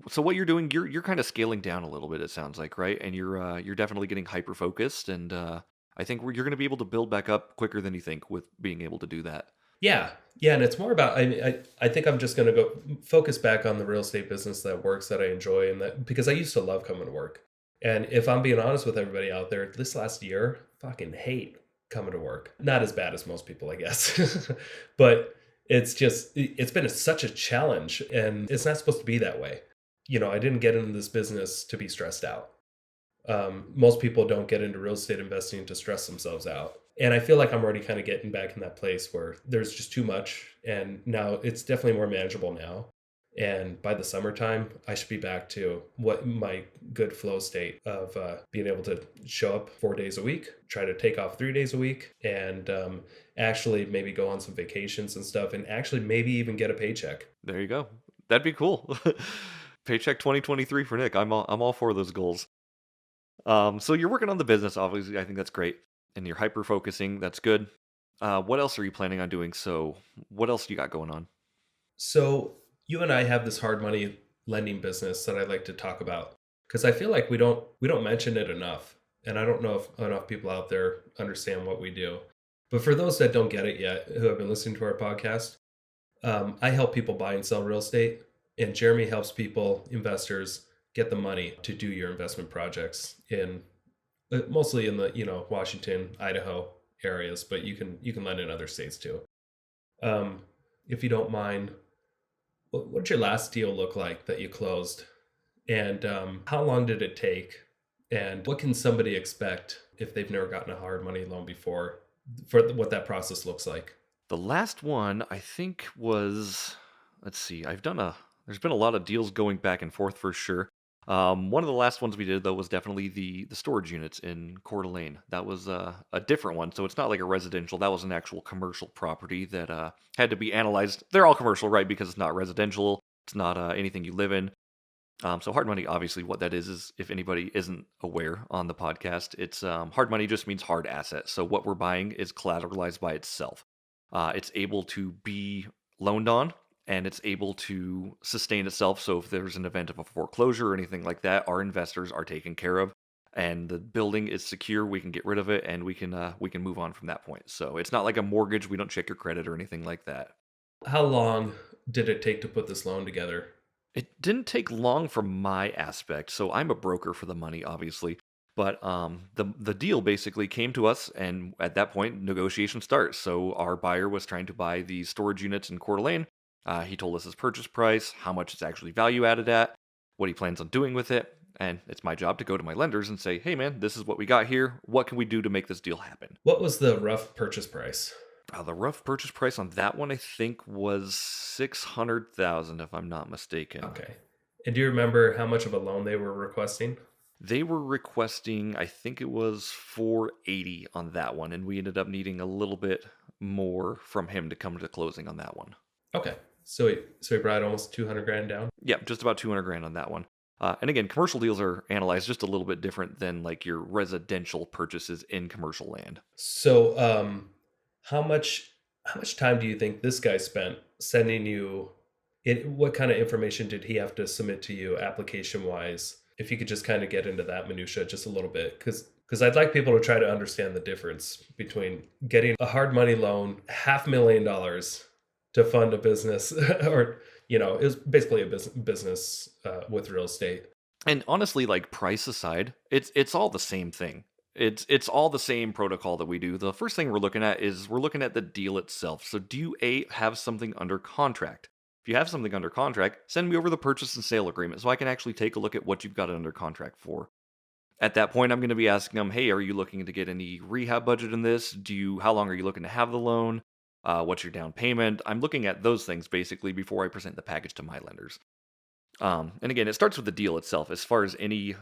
Speaker 1: so what you're doing, you're kind of scaling down a little bit it sounds like, right? And you're definitely getting hyper focused and I think you're going to be able to build back up quicker than you think with being able to do that.
Speaker 2: Yeah. Yeah, and it's more about I think I'm just gonna go focus back on the real estate business that works, that I enjoy, and that because I used to love coming to work. And if I'm being honest with everybody out there, this last year, fucking hate coming to work. Not as bad as most people, I guess. But it's been such a challenge, and it's not supposed to be that way. I didn't get into this business to be stressed out. Most people don't get into real estate investing to stress themselves out. And I feel like I'm already kind of getting back in that place where there's just too much. And now it's definitely more manageable now. And by the summertime, I should be back to what my good flow state of being able to show up 4 days a week, try to take off 3 days a week, and actually maybe go on some vacations and stuff, and actually maybe even get a paycheck.
Speaker 1: There you go. That'd be cool. Paycheck 2023 for Nick. I'm all for those goals. So you're working on the business, obviously. I think that's great, and you're hyper focusing. That's good. What else are you planning on doing? So, what else you got going on?
Speaker 2: So you and I have this hard money lending business that I'd like to talk about because I feel like we don't mention it enough, and I don't know if enough people out there understand what we do. But for those that don't get it yet, who have been listening to our podcast, I help people buy and sell real estate, and Jeremy helps people, investors, get the money to do your investment projects in mostly in the Washington, Idaho areas, but you can lend in other states too. Um, if you don't mind, what did your last deal look like that you closed? And how long did it take? And what can somebody expect if they've never gotten a hard money loan before for what that process looks like?
Speaker 1: The last one I think was, let's see, there's been a lot of deals going back and forth for sure. One of the last ones we did though was definitely the storage units in Coeur d'Alene. That was a different one, so it's not like a residential. That was an actual commercial property that had to be analyzed. They're all commercial, right? Because it's not residential. It's not anything you live in. So hard money, obviously, what that is if anybody isn't aware on the podcast, it's hard money just means hard asset. So what we're buying is collateralized by itself. It's able to be loaned on and it's able to sustain itself. So if there's an event of a foreclosure or anything like that, our investors are taken care of and the building is secure. We can get rid of it and we can move on from that point. So it's not like a mortgage. We don't check your credit or anything like that.
Speaker 2: How long did it take to put this loan together?
Speaker 1: It didn't take long from my aspect. So I'm a broker for the money, obviously. But the deal basically came to us, and at that point, negotiation starts. So our buyer was trying to buy these storage units in Coeur d'Alene. He told us his purchase price, how much it's actually value added at, what he plans on doing with it, and it's my job to go to my lenders and say, "Hey, man, this is what we got here. What can we do to make this deal happen?"
Speaker 2: What was the rough purchase price?
Speaker 1: The rough purchase price on that one, I think, was 600,000, if I'm not mistaken.
Speaker 2: Okay. And do you remember how much of a loan they were requesting?
Speaker 1: They were requesting, I think it was 480 on that one, and we ended up needing a little bit more from him to come to closing on that one.
Speaker 2: Okay. So he brought almost 200 grand down.
Speaker 1: Yeah, just about 200 grand on that one. And again, commercial deals are analyzed just a little bit different than like your residential purchases in commercial land.
Speaker 2: So how much time do you think this guy spent sending you it? What kind of information did he have to submit to you application wise? If you could just kind of get into that minutia just a little bit, because I'd like people to try to understand the difference between getting a hard money loan, $500,000 to fund a business, or it was basically a business with real estate.
Speaker 1: And honestly, like price aside, it's all the same thing. It's all the same protocol that we do. The first thing we're looking at is we're looking at the deal itself. So do you have something under contract? If you have something under contract, send me over the purchase and sale agreement so I can actually take a look at what you've got it under contract for. At that point, I'm going to be asking them, "Hey, are you looking to get any rehab budget in this? How long are you looking to have the loan? What's your down payment? I'm looking at those things basically before I present the package to my lenders. And again, it starts with the deal itself. As far as any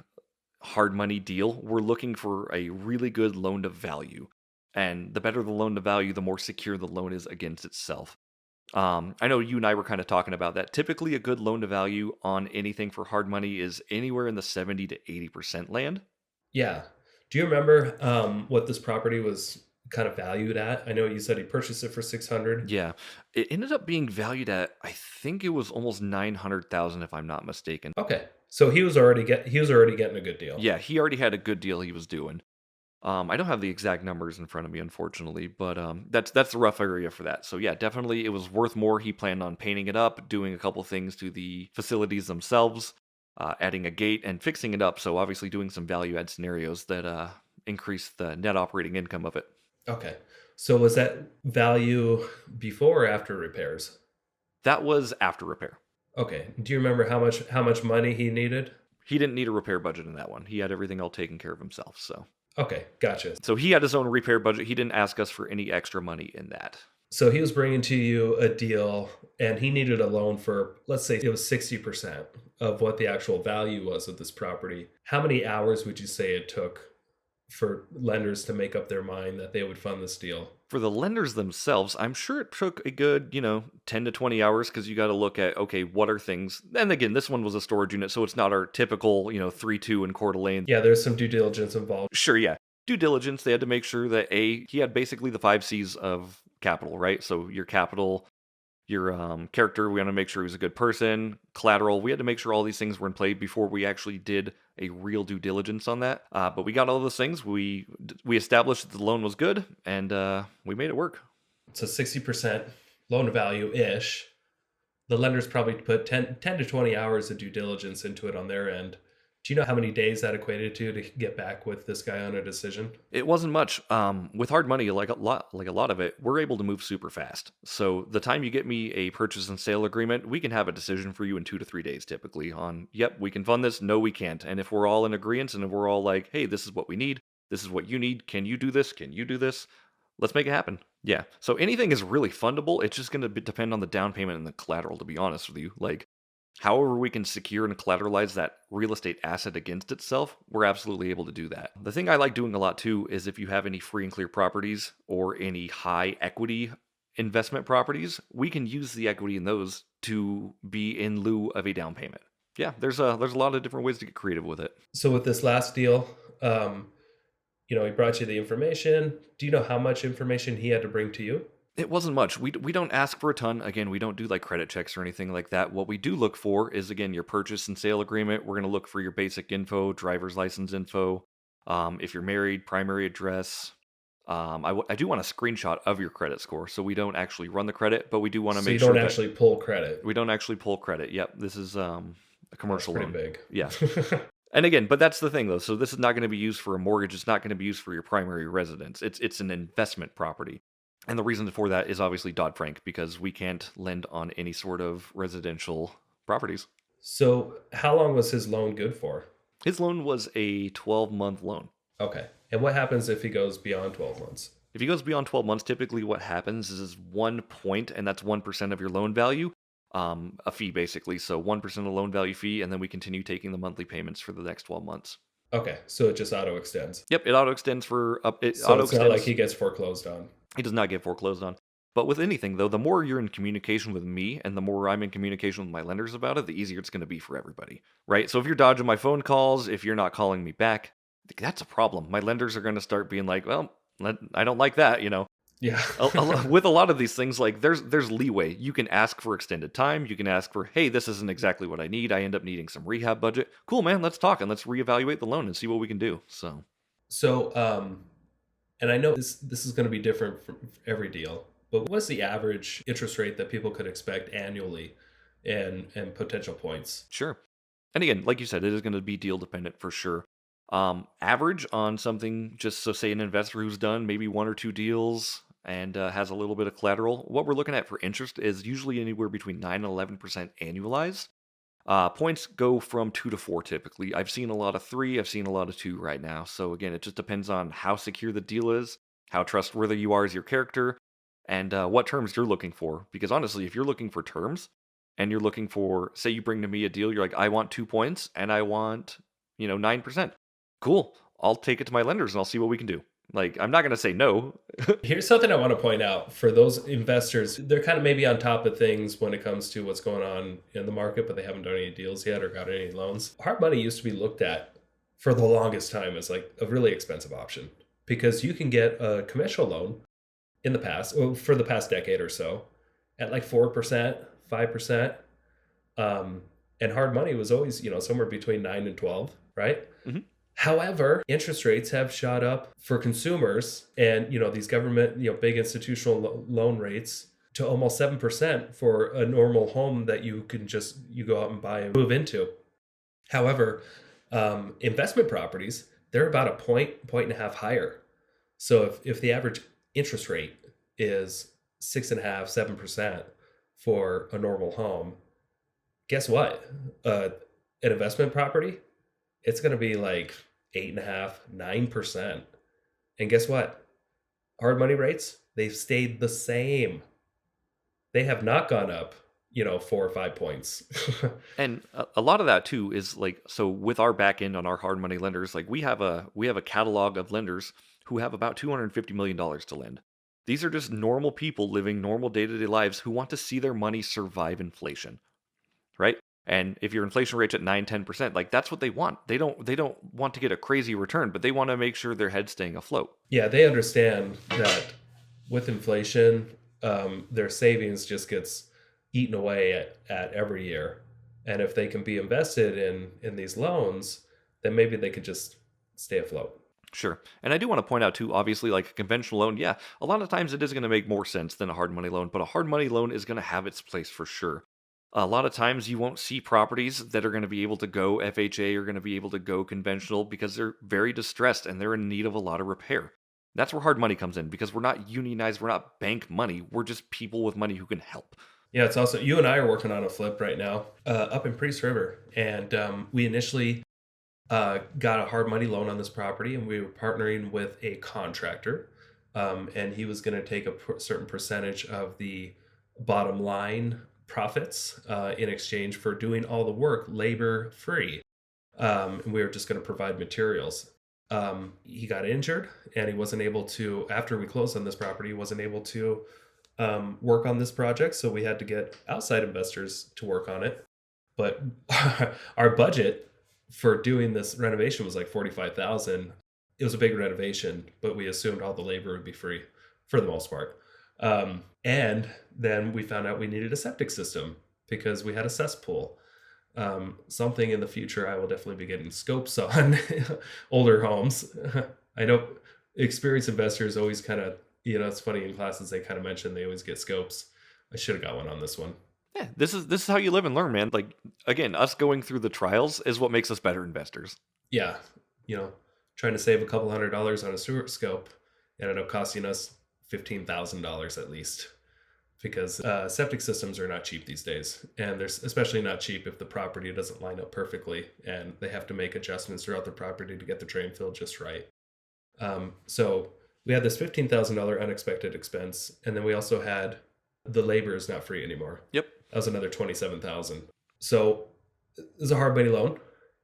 Speaker 1: hard money deal, we're looking for a really good loan to value. And the better the loan to value, the more secure the loan is against itself. I know you and I were kind of talking about that. Typically, a good loan to value on anything for hard money is anywhere in the 70 to 80% land.
Speaker 2: Yeah. Do you remember what this property was kind of valued at? I know you said he purchased it for 600.
Speaker 1: Yeah, it ended up being valued at, I think it was almost 900,000 if I'm not mistaken.
Speaker 2: Okay. So he was already getting a good deal.
Speaker 1: Yeah, he already had a good deal he was doing. I don't have the exact numbers in front of me, unfortunately, but that's the rough area for that. So yeah, definitely it was worth more. He planned on painting it up, doing a couple things to the facilities themselves, adding a gate and fixing it up. So obviously doing some value add scenarios that increase the net operating income of it.
Speaker 2: Okay. So was that value before or after repairs?
Speaker 1: That was after repair.
Speaker 2: Okay. Do you remember how much money he needed?
Speaker 1: He didn't need a repair budget in that one. He had everything all taken care of himself.
Speaker 2: Okay, gotcha.
Speaker 1: So he had his own repair budget. He didn't ask us for any extra money in that.
Speaker 2: So he was bringing to you a deal and he needed a loan for, let's say it was 60% of what the actual value was of this property. How many hours would you say it took for lenders to make up their mind that they would fund this deal?
Speaker 1: For the lenders themselves, I'm sure it took a good, 10 to 20 hours because you got to look at, okay, what are things. And again, this one was a storage unit, so it's not our typical, 3-2 and Coeur d'Alene.
Speaker 2: Yeah, there's some due diligence involved.
Speaker 1: Sure, yeah. Due diligence, they had to make sure that he had basically the 5 C's of capital, right? So your capital, your character, we want to make sure he was a good person. Collateral, we had to make sure all these things were in play before we actually did a real due diligence on that. But we got all those things. We established that the loan was good, and we made it work.
Speaker 2: So 60% loan to value ish. The lenders probably put 10 to 20 hours of due diligence into it on their end. Do you know how many days that equated to get back with this guy on a decision?
Speaker 1: It wasn't much. With hard money, like a lot of it, we're able to move super fast. So the time you get me a purchase and sale agreement, we can have a decision for you in 2 to 3 days, typically. On yep, we can fund this. No, we can't. And if we're all in agreement, and if we're all like, hey, this is what we need. This is what you need. Can you do this? Can you do this? Let's make it happen. Yeah. So anything is really fundable. It's just going to depend on the down payment and the collateral. To be honest with you, like. However, we can secure and collateralize that real estate asset against itself, we're absolutely able to do that. The thing I like doing a lot too is if you have any free and clear properties or any high equity investment properties, we can use the equity in those to be in lieu of a down payment. Yeah, there's a lot of different ways to get creative with it.
Speaker 2: So with this last deal, he brought you the information. Do you know how much information he had to bring to you?
Speaker 1: It wasn't much. We don't ask for a ton. Again, we don't do like credit checks or anything like that. What we do look for is, again, your purchase and sale agreement. We're going to look for your basic info, driver's license info. If you're married, primary address. I do want a screenshot of your credit score. So we don't actually run the credit, but we do want to
Speaker 2: So you
Speaker 1: make sure
Speaker 2: don't
Speaker 1: that
Speaker 2: actually pull credit.
Speaker 1: we don't actually pull credit. Yep. This is a
Speaker 2: That's
Speaker 1: commercial
Speaker 2: pretty
Speaker 1: loan.
Speaker 2: big.
Speaker 1: Yeah. And again, but that's the thing though. So this is not going to be used for a mortgage. It's not going to be used for your primary residence. It's an investment property. And the reason for that is obviously Dodd-Frank, because we can't lend on any sort of residential properties.
Speaker 2: So how long was his loan good for?
Speaker 1: His loan was a 12-month loan.
Speaker 2: Okay. And what happens if he goes beyond 12 months?
Speaker 1: If he goes beyond 12 months, typically what happens is 1 point, and that's 1% of your loan value, a fee basically. So 1% of the loan value fee, and then we continue taking the monthly payments for the next 12 months.
Speaker 2: Okay. So it just auto extends.
Speaker 1: Yep, it auto extends for up. It
Speaker 2: So
Speaker 1: auto
Speaker 2: it's not
Speaker 1: extends.
Speaker 2: like he gets foreclosed on.
Speaker 1: He does not get foreclosed on. But with anything, though, the more you're in communication with me and the more I'm in communication with my lenders about it, the easier it's going to be for everybody, right? So if you're dodging my phone calls, if you're not calling me back, that's a problem. My lenders are going to start being like, well, I don't like that,
Speaker 2: Yeah.
Speaker 1: With a lot of these things, like there's leeway. You can ask for extended time. You can ask for, hey, this isn't exactly what I need. I end up needing some rehab budget. Cool, man. Let's talk and let's reevaluate the loan and see what we can do.
Speaker 2: So, and I know this is going to be different for every deal, but what's the average interest rate that people could expect annually and potential points?
Speaker 1: Sure. And again, like you said, it is going to be deal dependent for sure. Average on something, just so say an investor who's done maybe 1 or 2 deals and has a little bit of collateral, what we're looking at for interest is usually anywhere between 9 and 11% annualized. Points go from 2 to 4 typically. I've seen a lot of 3, I've seen a lot of 2 right now. So again, it just depends on how secure the deal is, how trustworthy you are as your character, and what terms you're looking for. Because honestly, if you're looking for terms and you're looking for, say, you bring to me a deal, you're like, I want 2 points and I want, 9%. Cool. I'll take it to my lenders and I'll see what we can do. Like, I'm not going to say no.
Speaker 2: Here's something I want to point out for those investors. They're kind of maybe on top of things when it comes to what's going on in the market, but they haven't done any deals yet or got any loans. Hard money used to be looked at for the longest time as like a really expensive option because you can get a conventional loan in the past, or for the past decade or so, at like 4%, 5%. And hard money was always, somewhere between 9 and 12, right?
Speaker 1: Mhm.
Speaker 2: However, interest rates have shot up for consumers and, these government, big institutional loan rates to almost 7% for a normal home that you go out and buy and move into. However, investment properties, they're about a point and a half higher. So if the average interest rate is 6.5, 7% for a normal home, guess what? An investment property, it's going to be like 8.5, 9%. And guess what? Hard money rates, they've stayed the same. They have not gone up, 4 or 5 points.
Speaker 1: And a lot of that too is like, so with our back end on our hard money lenders, like we have a catalog of lenders who have about $250 million to lend. These are just normal people living normal day-to-day lives who want to see their money survive inflation, right? And if your inflation rate's at 9, 10%, like that's what they want. They don't want to get a crazy return, but they want to make sure their head's staying afloat.
Speaker 2: Yeah, they understand that with inflation, their savings just gets eaten away at every year. And if they can be invested in these loans, then maybe they could just stay afloat.
Speaker 1: Sure. And I do want to point out too, obviously, like a conventional loan, yeah, a lot of times it is going to make more sense than a hard money loan, but a hard money loan is going to have its place for sure. A lot of times you won't see properties that are going to be able to go FHA or going to be able to go conventional because they're very distressed and they're in need of a lot of repair. That's where hard money comes in because we're not unionized, we're not bank money, we're just people with money who can help.
Speaker 2: Yeah, it's also, you and I are working on a flip right now up in Priest River. And we initially got a hard money loan on this property, and we were partnering with a contractor. And he was going to take a certain percentage of the bottom line profits in exchange for doing all the work labor free. And we were just going to provide materials. He got injured and he wasn't able to, after we closed on this property, he wasn't able to work on this project. So we had to get outside investors to work on it. But our budget for doing this renovation was like 45,000. It was a big renovation, but we assumed all the labor would be free for the most part. And then we found out we needed a septic system because we had a cesspool. Something in the future I will definitely be getting scopes on older homes. I know experienced investors always kind of, it's funny in classes they kind of mention they always get scopes. I should have got one on this one.
Speaker 1: Yeah, this is how you live and learn, man. Like again, us going through the trials is what makes us better investors.
Speaker 2: Yeah, trying to save a couple $100 on a sewer scope ended up costing us $15,000 at least, because septic systems are not cheap these days, and they're especially not cheap if the property doesn't line up perfectly, and they have to make adjustments throughout the property to get the drain filled just right. So we had this $15,000 unexpected expense, and then we also had the labor is not free anymore.
Speaker 1: Yep.
Speaker 2: That was another $27,000. So it was a hard money loan.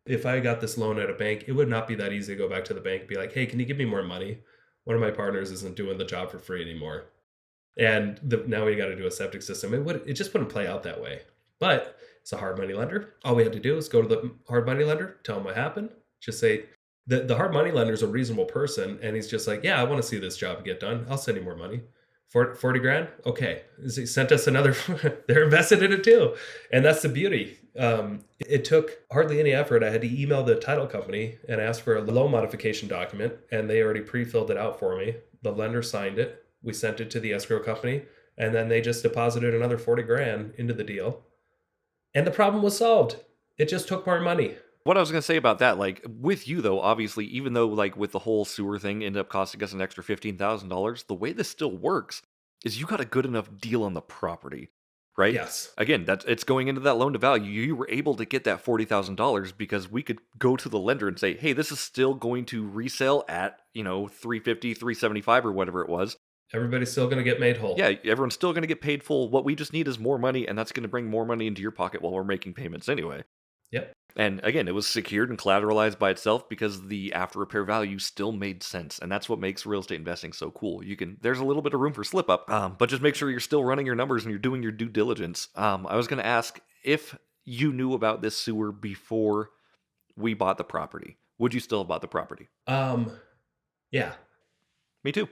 Speaker 2: If I got this loan at a bank, it would not be that easy to go back to the bank and be like, hey, can you give me more money? One of my partners isn't doing the job for free anymore. And now we got to do a septic system. It just wouldn't play out that way. But it's a hard money lender. All we had to do is go to the hard money lender, tell him what happened. Just say, the hard money lender is a reasonable person. And he's just like, yeah, I want to see this job get done. I'll send you more money. 40 grand? Okay. He sent us another, they're invested in it too. And that's the beauty. It took hardly any effort. I had to email the title company and ask for a loan modification document, and they already pre-filled it out for me. The lender signed it. We sent it to the escrow company, and then they just deposited another 40 grand into the deal. And the problem was solved. It just took more money.
Speaker 1: What I was going to say about that, like with you though, obviously, even though like with the whole sewer thing ended up costing us an extra $15,000, the way this still works is you got a good enough deal on the property, right?
Speaker 2: Yes.
Speaker 1: Again, it's going into that loan to value. You were able to get that $40,000 because we could go to the lender and say, hey, this is still going to resell at, 350, 375 or whatever it was.
Speaker 2: Everybody's still going to get made whole.
Speaker 1: Yeah, everyone's still going to get paid full. What we just need is more money, and that's going to bring more money into your pocket while we're making payments anyway.
Speaker 2: Yep.
Speaker 1: And again, it was secured and collateralized by itself because the after repair value still made sense, and that's what makes real estate investing so cool. There's a little bit of room for slip up, but just make sure you're still running your numbers and you're doing your due diligence. I was going to ask if you knew about this sewer before we bought the property. Would you still have bought the property?
Speaker 2: Um, yeah.
Speaker 1: Me too.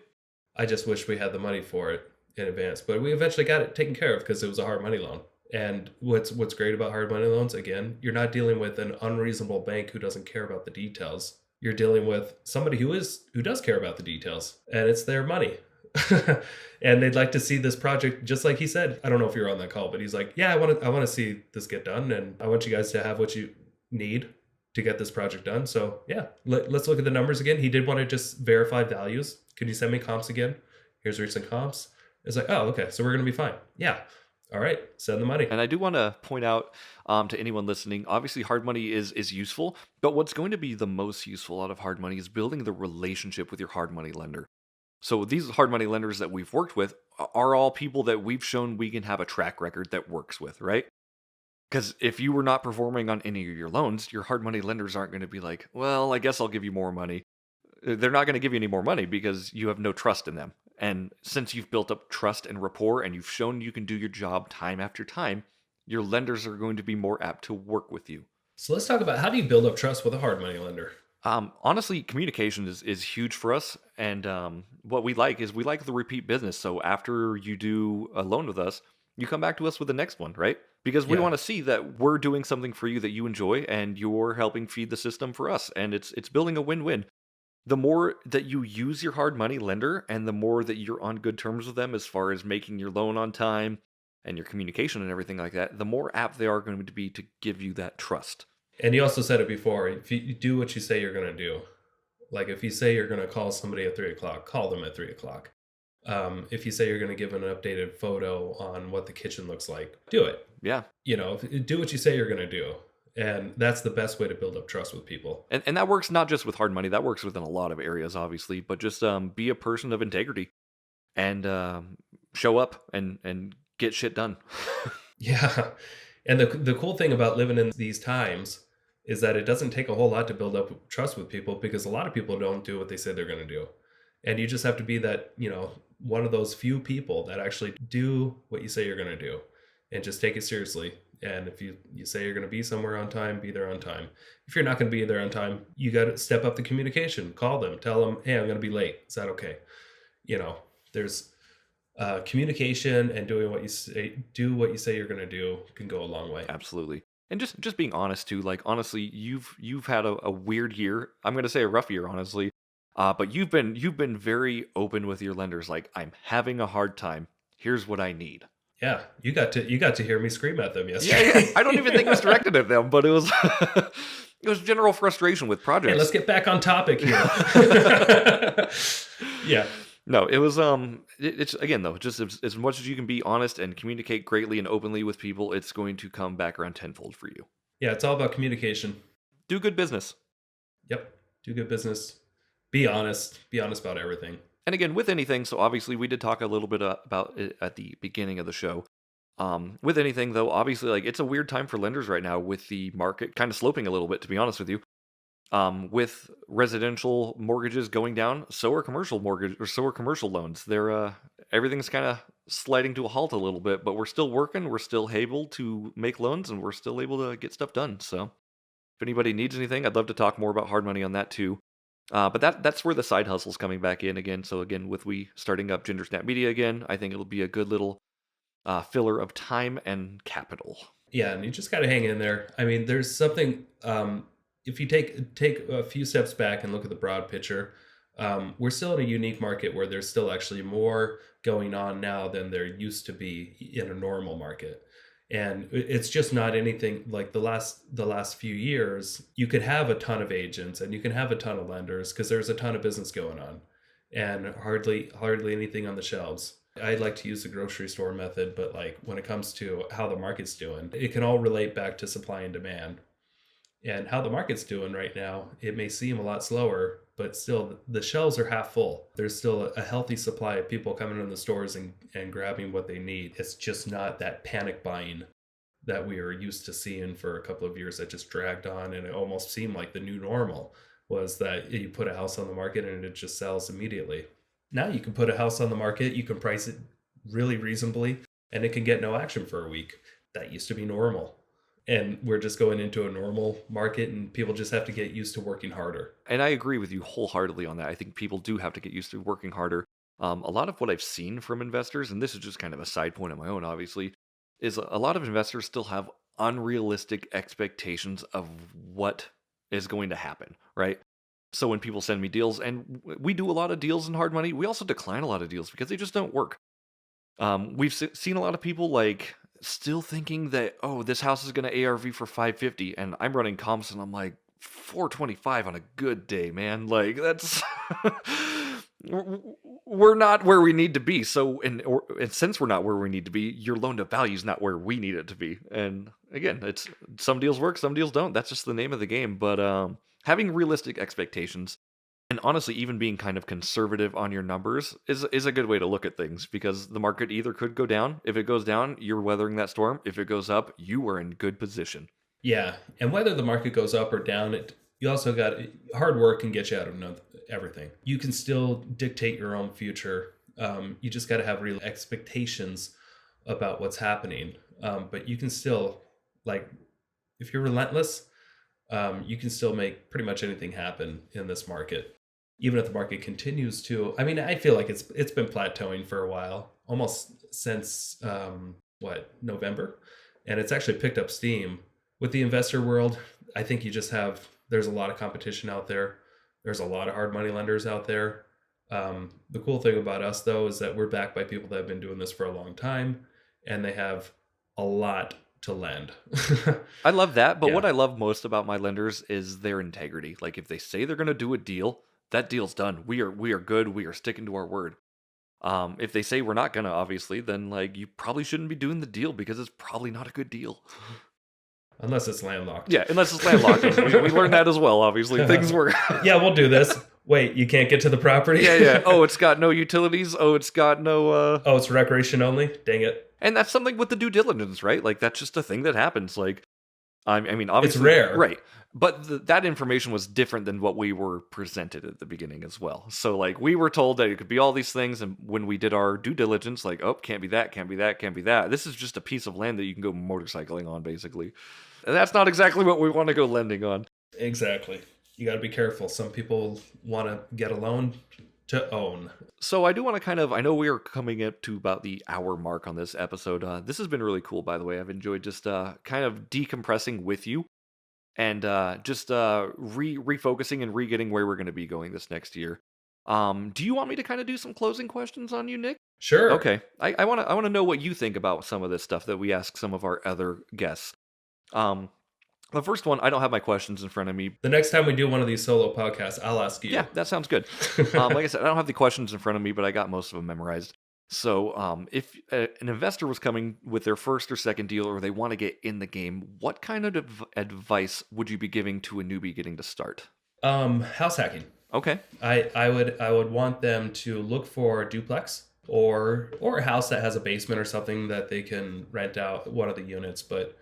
Speaker 2: I just wish we had the money for it in advance, but we eventually got it taken care of because it was a hard money loan. And what's great about hard money loans, again, you're not dealing with an unreasonable bank who doesn't care about the details. You're dealing with somebody who does care about the details, and it's their money. And they'd like to see this project, just like he said. I don't know if you're on that call, but he's like, yeah, I want to see this get done, and I want you guys to have what you need to get this project done. So yeah, let's look at the numbers again. He did want to just verify values. Could you send me comps again? Here's recent comps. It's like, oh, okay, so we're going to be fine. Yeah. All right, send the money.
Speaker 1: And I do want to point out to anyone listening, obviously hard money is useful, but what's going to be the most useful out of hard money is building the relationship with your hard money lender. So these hard money lenders that we've worked with are all people that we've shown we can have a track record that works with, right? Because if you were not performing on any of your loans, your hard money lenders aren't going to be like, well, I guess I'll give you more money. They're not going to give you any more money because you have no trust in them. And since you've built up trust and rapport and you've shown you can do your job time after time, your lenders are going to be more apt to work with you.
Speaker 2: So let's talk about, how do you build up trust with a hard money lender?
Speaker 1: Honestly, communication is huge for us. And what we like is we like the repeat business. So after you do a loan with us, you come back to us with the next one, right? Because we
Speaker 2: Yeah.
Speaker 1: want to see that we're doing something for you that you enjoy and you're helping feed the system for us. And it's building a win-win. The more that you use your hard money lender and the more that you're on good terms with them as far as making your loan on time and your communication and everything like that, the more apt they are going to be to give you that trust.
Speaker 2: And you also said it before, if you do what you say you're going to do, like if you say you're going to call somebody at 3 o'clock, call them at 3 o'clock. If you say you're going to give an updated photo on what the kitchen looks like, do it.
Speaker 1: Yeah.
Speaker 2: Do what you say you're going to do. And that's the best way to build up trust with people.
Speaker 1: And that works not just with hard money, that works within a lot of areas, obviously, but just be a person of integrity and show up and get shit done.
Speaker 2: Yeah. And the cool thing about living in these times is that it doesn't take a whole lot to build up trust with people, because a lot of people don't do what they say they're going to do. And you just have to be that, one of those few people that actually do what you say you're going to do and just take it seriously. And if you say you're going to be somewhere on time, be there on time. If you're not going to be there on time, you got to step up the communication, call them, tell them, hey, I'm going to be late. Is that okay? There's communication, and do what you say you're going to do can go a long way.
Speaker 1: Absolutely. And just being honest too, like honestly, you've had a weird year. I'm gonna say a rough year, honestly. But you've been very open with your lenders. Like, I'm having a hard time. Here's what I need.
Speaker 2: Yeah, you got to hear me scream at them
Speaker 1: Yeah,
Speaker 2: yesterday.
Speaker 1: I don't even think it was directed at them, but it was it was general frustration with projects.
Speaker 2: Hey, let's get back on topic here. Yeah.
Speaker 1: No, it was it's again though, just as much as you can be honest and communicate greatly and openly with people, it's going to come back around tenfold for you.
Speaker 2: Yeah, it's all about communication.
Speaker 1: Do good business.
Speaker 2: Yep. Do good business. Be honest. Be honest about everything.
Speaker 1: And again, with anything, so obviously we did talk a little bit about it at the beginning of the show. With anything though, obviously like it's a weird time for lenders right now with the market kind of sloping a little bit, to be honest with you. With residential mortgages going down, so are commercial loans. They're everything's kind of sliding to a halt a little bit, but we're still working. We're still able to make loans, and we're still able to get stuff done. So, if anybody needs anything, I'd love to talk more about hard money on that too. But that's where the side hustle's coming back in again. So again, with we starting up Ginger Snap Media again, I think it'll be a good little filler of time and capital.
Speaker 2: Yeah, and you just got to hang in there. I mean, there's something. If you take a few steps back and look at the broad picture, we're still in a unique market where there's still actually more going on now than there used to be in a normal market. And it's just not anything like the last few years. You could have a ton of agents and you can have a ton of lenders because there's a ton of business going on, and hardly anything on the shelves. I'd like to use the grocery store method, but like when it comes to how the market's doing, it can all relate back to supply and demand. And how the market's doing right now, it may seem a lot slower but still the shelves are half full. There's still a healthy supply of people coming in the stores and grabbing what they need. It's just not that panic buying that we were used to seeing for a couple of years that just dragged on, and it almost seemed like the new normal was that you put a house on the market and it just sells immediately. Now you can put a house on the market, you can price it really reasonably, and it can get no action for a week. That used to be normal. And we're just going into a normal market, and people just have to get used to working harder.
Speaker 1: And I agree with you wholeheartedly on that. I think people do have to get used to working harder. A lot of what I've seen from investors, and this is just kind of a side point of my own, obviously, is a lot of investors still have unrealistic expectations of what is going to happen, right? So when people send me deals, and we do a lot of deals in hard money, we also decline a lot of deals because they just don't work. We've seen a lot of people like still thinking that, oh, this house is going to ARV for 550, and I'm running comps and I'm like 425 on a good day, man. Like that's we're not where we need to be. So and since we're not where we need to be, your loan to value is not where we need it to be. And again, it's some deals work, some deals don't. That's just the name of the game. But having realistic expectations and honestly, even being kind of conservative on your numbers is a good way to look at things because the market either could go down. If it goes down, you're weathering that storm. If it goes up, you are in good position.
Speaker 2: Yeah, and whether the market goes up or down, you also got hard work can get you out of everything. You can still dictate your own future. You just got to have real expectations about what's happening. But you can still, like, if you're relentless, you can still make pretty much anything happen in this market. Even if the market continues to, I mean, I feel like it's been plateauing for a while, almost since November, and it's actually picked up steam with the investor world. I think there's a lot of competition out there. There's a lot of hard money lenders out there. The cool thing about us though is that we're backed by people that have been doing this for a long time, and they have a lot to lend.
Speaker 1: I love that, but
Speaker 2: Yeah.
Speaker 1: what I love most about my lenders is their integrity. Like if they say they're going to do a deal, that deal's done. We are good. We are sticking to our word. If they say we're not gonna, obviously, then like you probably shouldn't be doing the deal because it's probably not a good deal.
Speaker 2: Unless it's landlocked.
Speaker 1: Yeah, unless it's landlocked. We learned that as well. Obviously, things were.
Speaker 2: Yeah, we'll do this. Wait, you can't get to the property?
Speaker 1: Yeah. Oh, it's got no utilities. Oh, it's got no.
Speaker 2: Oh, it's recreation only. Dang it.
Speaker 1: And that's something with the due diligence, right? Like that's just a thing that happens. Like, I mean, obviously,
Speaker 2: It's rare,
Speaker 1: right? But that information was different than what we were presented at the beginning as well. So, like, we were told that it could be all these things, and when we did our due diligence, like, oh, can't be that, can't be that, can't be that. This is just a piece of land that you can go motorcycling on, basically. And that's not exactly what we want to go lending on.
Speaker 2: Exactly. You got to be careful. Some people want to get a loan to own.
Speaker 1: So I do want to I know we are coming up to about the hour mark on this episode. This has been really cool, by the way. I've enjoyed just kind of decompressing with you and just refocusing and re-getting where we're going to be going this next year. Do you want me to kind of do some closing questions on you, Nick?
Speaker 2: Sure.
Speaker 1: Okay. I want to know what you think about some of this stuff that we ask some of our other guests. The first one, I don't have my questions in front of me.
Speaker 2: The next time we do one of these solo podcasts, I'll ask you.
Speaker 1: Yeah, that sounds good. Like I said, I don't have the questions in front of me, but I got most of them memorized. So if an investor was coming with their first or second deal or they want to get in the game, what kind of advice would you be giving to a newbie getting to start?
Speaker 2: House hacking.
Speaker 1: Okay.
Speaker 2: I would want them to look for a duplex or a house that has a basement or something that they can rent out one of the units. But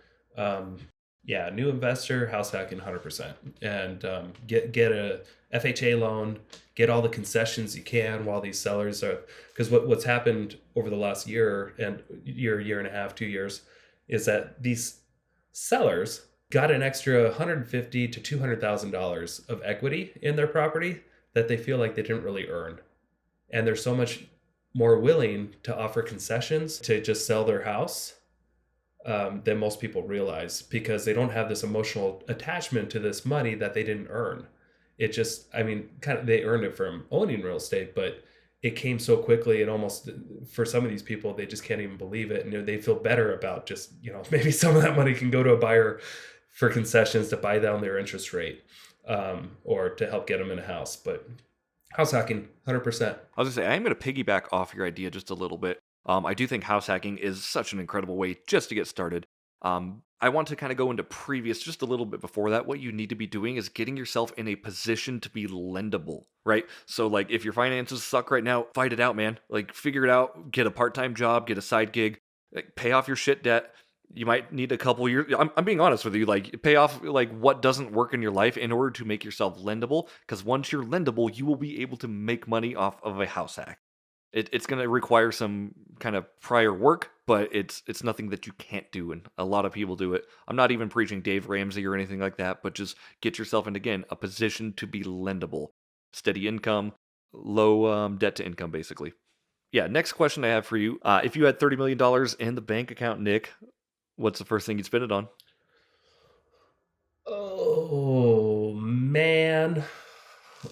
Speaker 2: yeah, new investor, house hacking 100%. And get a FHA loan, get all the concessions you can while these sellers are, because what's happened over the last year and year and a half, 2 years, is that these sellers got an extra $150,000 to $200,000 of equity in their property that they feel like they didn't really earn. And they're so much more willing to offer concessions to just sell their house than most people realize, because they don't have this emotional attachment to this money that they didn't earn. It just, I mean, kind of, they earned it from owning real estate, but it came so quickly, and almost for some of these people, they just can't even believe it. And they feel better about just, maybe some of that money can go to a buyer for concessions to buy down their interest rate, or to help get them in a house. But house hacking, 100%.
Speaker 1: I was going to say, I'm going to piggyback off your idea just a little bit. I do think house hacking is such an incredible way just to get started. I want to kind of go into previous, just a little bit before that. What you need to be doing is getting yourself in a position to be lendable, right? So, like, if your finances suck right now, fight it out, man. Like, figure it out, get a part time job, get a side gig, like, pay off your shit debt. You might need a couple years. I'm being honest with you. Like, pay off like what doesn't work in your life in order to make yourself lendable. Because once you're lendable, you will be able to make money off of a house hack. It's going to require some kind of prior work, but it's nothing that you can't do, and a lot of people do it. I'm not even preaching Dave Ramsey or anything like that, but just get yourself in, again, a position to be lendable. Steady income, low debt to income, basically. Yeah, next question I have for you. If you had $30 million in the bank account, Nick, what's the first thing you'd spend it on?
Speaker 2: Oh man.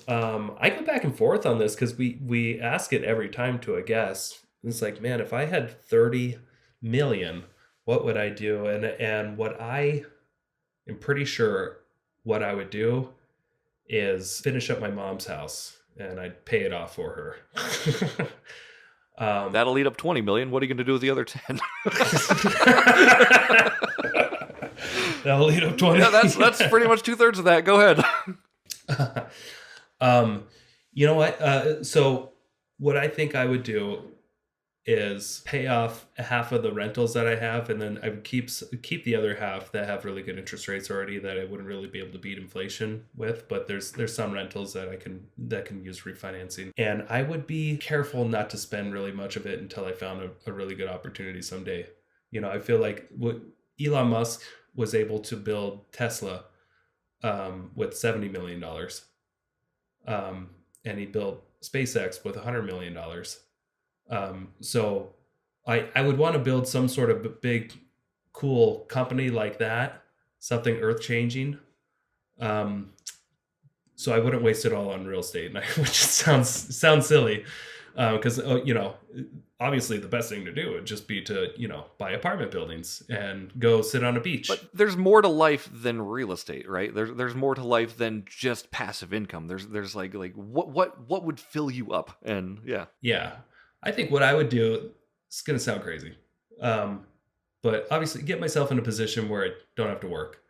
Speaker 2: I go back and forth on this because we ask it every time to a guest. It's like, man, if I had 30 million, what would I do? And what I am pretty sure what I would do is finish up my mom's house and I'd pay it off for her.
Speaker 1: That'll eat up 20 million. What are you going to do with the other 10?
Speaker 2: That'll eat up 20.
Speaker 1: Yeah, that's pretty much 2/3 of that. Go ahead.
Speaker 2: You know what? So what I think I would do is pay off half of the rentals that I have, and then I would keep the other half that have really good interest rates already that I wouldn't really be able to beat inflation with. But there's some rentals that can use refinancing, and I would be careful not to spend really much of it until I found a really good opportunity someday. You know, I feel like what Elon Musk was able to build Tesla with $70 million. And he built SpaceX with $100 million. So I would want to build some sort of big, cool company like that, something earth-changing. So I wouldn't waste it all on real estate, which sounds silly, because obviously the best thing to do would just be to buy apartment buildings and go sit on a beach.
Speaker 1: But there's more to life than real estate, right? There's more to life than just passive income. There's like what would fill you up? And
Speaker 2: yeah, I think what I would do, it's gonna sound crazy, but obviously get myself in a position where I don't have to work,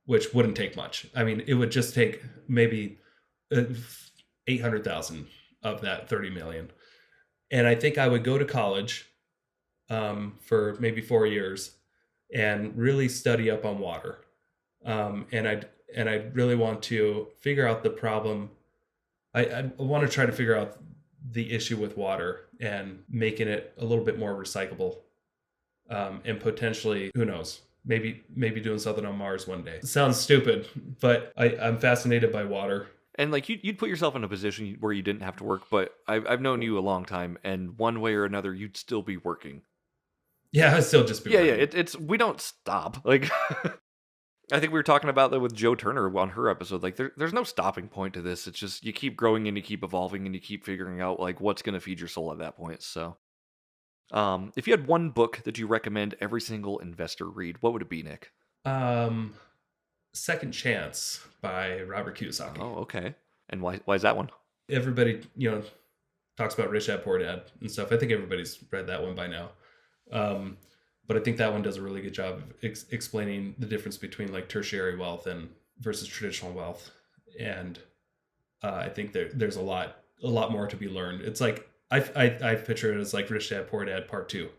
Speaker 2: which wouldn't take much. I mean, it would just take maybe 800,000 of that 30 million. And I think I would go to college for maybe 4 years and really study up on water. And I'd really want to figure out the problem. I want to try to figure out the issue with water and making it a little bit more recyclable. And potentially, who knows, maybe doing something on Mars one day. It sounds stupid, but I'm fascinated by water.
Speaker 1: And like you'd put yourself in a position where you didn't have to work, but I've known you a long time, and one way or another, you'd still be working.
Speaker 2: Yeah, I'd still just be working.
Speaker 1: Yeah. It's we don't stop. Like I think we were talking about that with Joe Turner on her episode. Like there's no stopping point to this. It's just you keep growing and you keep evolving and you keep figuring out like what's going to feed your soul at that point. So, if you had one book that you recommend every single investor read, what would it be, Nick?
Speaker 2: Second Chance by Robert Kiyosaki.
Speaker 1: Oh, okay. And why is that one?
Speaker 2: Everybody, talks about Rich Dad Poor Dad and stuff. I think everybody's read that one by now. But I think that one does a really good job of explaining the difference between like tertiary wealth and versus traditional wealth. And I think there's a lot more to be learned. It's like I picture it as like Rich Dad Poor Dad Part 2.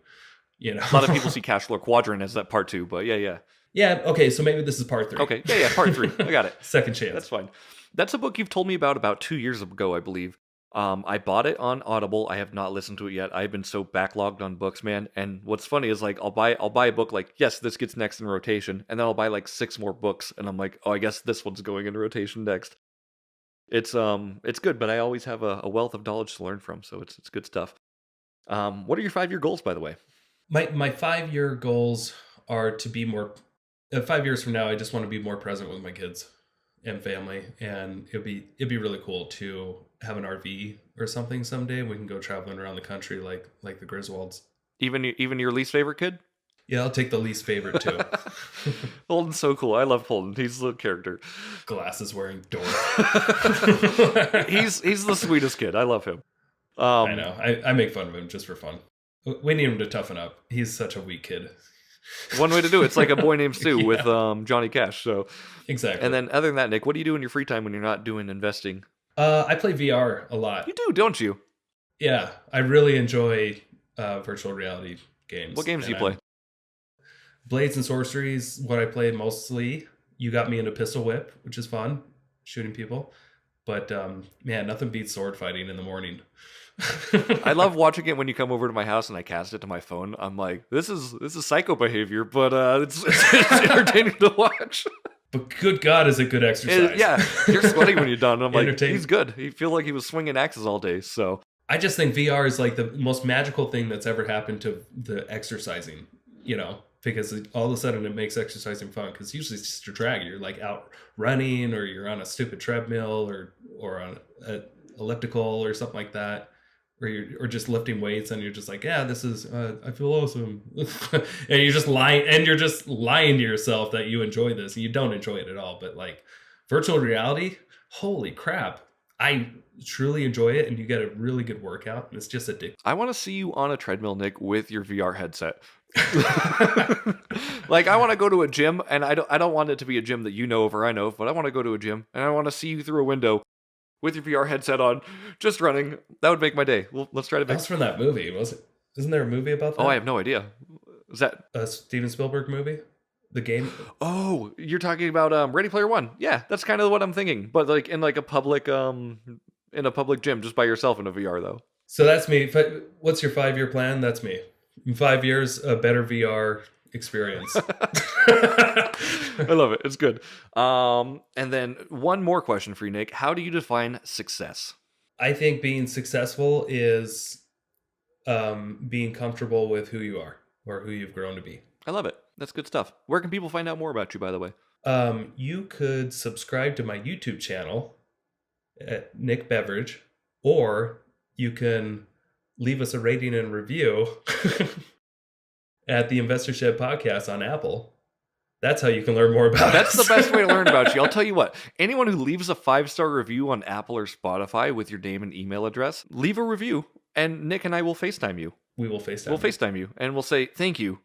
Speaker 2: A
Speaker 1: lot of people see Cash Flow Quadrant as that Part 2, but yeah.
Speaker 2: Yeah, okay, so maybe this is Part 3.
Speaker 1: Okay, yeah, Part 3. I got it.
Speaker 2: Second Chance.
Speaker 1: That's fine. That's a book you've told me about 2 years ago, I believe. I bought it on Audible. I have not listened to it yet. I've been so backlogged on books, man. And what's funny is like I'll buy a book like, yes, this gets next in rotation, and then I'll buy like 6 more books, and I'm like, oh, I guess this one's going in rotation next. It's good, but I always have a wealth of knowledge to learn from, so it's good stuff. What are your 5-year goals, by the way?
Speaker 2: My 5-year goals are to be more. 5 years from now, I just want to be more present with my kids and family, and it'd be really cool to have an RV or something someday. We can go traveling around the country like the Griswolds.
Speaker 1: Even your least favorite kid?
Speaker 2: Yeah, I'll take the least favorite too.
Speaker 1: Holden's so cool. I love Holden. He's the character.
Speaker 2: Glasses wearing dork.
Speaker 1: He's the sweetest kid. I love him.
Speaker 2: I know. I make fun of him just for fun. We need him to toughen up. He's such a weak kid.
Speaker 1: One way to do it. It's like A Boy Named Sue with
Speaker 2: Yeah,
Speaker 1: Johnny Cash. So, and
Speaker 2: exactly.
Speaker 1: then other than that, Nick, what do you do in your free time when you're not doing investing?
Speaker 2: I play VR a
Speaker 1: You
Speaker 2: lot.
Speaker 1: do, don't you?
Speaker 2: Yeah, I really enjoy virtual reality
Speaker 1: What
Speaker 2: games,
Speaker 1: games do
Speaker 2: and
Speaker 1: you play?
Speaker 2: I'm Blades and Sorceries. What I play mostly. You got me into Pistol Whip, which is fun, shooting people. But man, nothing beats sword fighting in the morning.
Speaker 1: I love watching it when you come over to my house and I cast it to my phone. I'm like, this is psycho behavior, but it's entertaining to watch.
Speaker 2: But good God, is it good exercise?
Speaker 1: Yeah, you're sweating when you're done. I'm like, he's
Speaker 2: Entertaining.
Speaker 1: good. He feel like he was swinging axes all day. So
Speaker 2: I just think VR is like the most magical thing that's ever happened to the exercising, because all of a sudden it makes exercising fun. Because usually it's just a drag. You're like out running, or you're on a stupid treadmill, or on a elliptical or something like that, or just lifting weights, and you're just like, yeah, this is I feel awesome, and you're just lying to yourself that you enjoy this, and you don't enjoy it at all. But like virtual reality, holy crap, I truly enjoy it, and you get a really good workout, and it's just addictive.
Speaker 1: I want to see you on a treadmill, Nick, with your VR headset. Like I want to go to a gym, and I don't want it to be a gym that you know of or I know of, but I want to go to a gym, and I want to see you through a window with your VR headset on, just running. That would make my day. Well, let's try to
Speaker 2: That
Speaker 1: make.
Speaker 2: was from that movie, was it? Isn't there a movie about
Speaker 1: Oh, I
Speaker 2: that?
Speaker 1: have no idea. Is that?
Speaker 2: A Steven Spielberg movie, the game.
Speaker 1: Oh, you're talking about Ready Player One. Yeah, that's kind of what I'm thinking. But like in a public gym, just by yourself in a VR though.
Speaker 2: So that's me. What's your 5-year plan? That's me. In 5 years, a better VR experience.
Speaker 1: I love it. It's good. And then one more question for you, Nick. How do you define success?
Speaker 2: I think being successful is being comfortable with who you are or who you've grown to be.
Speaker 1: I love it. That's good stuff. Where can people find out more about you, by the way?
Speaker 2: You could subscribe to my YouTube channel at Nick Beveridge, or you can leave us a rating and review at the Investor Shed podcast on Apple. That's how you can learn more about
Speaker 1: That's
Speaker 2: us.
Speaker 1: the best way to learn about you. I'll tell you what. Anyone who leaves a 5-star review on Apple or Spotify with your name and email address, leave a review, and Nick and I will FaceTime you.
Speaker 2: We will FaceTime.
Speaker 1: We'll FaceTime you, and we'll say thank you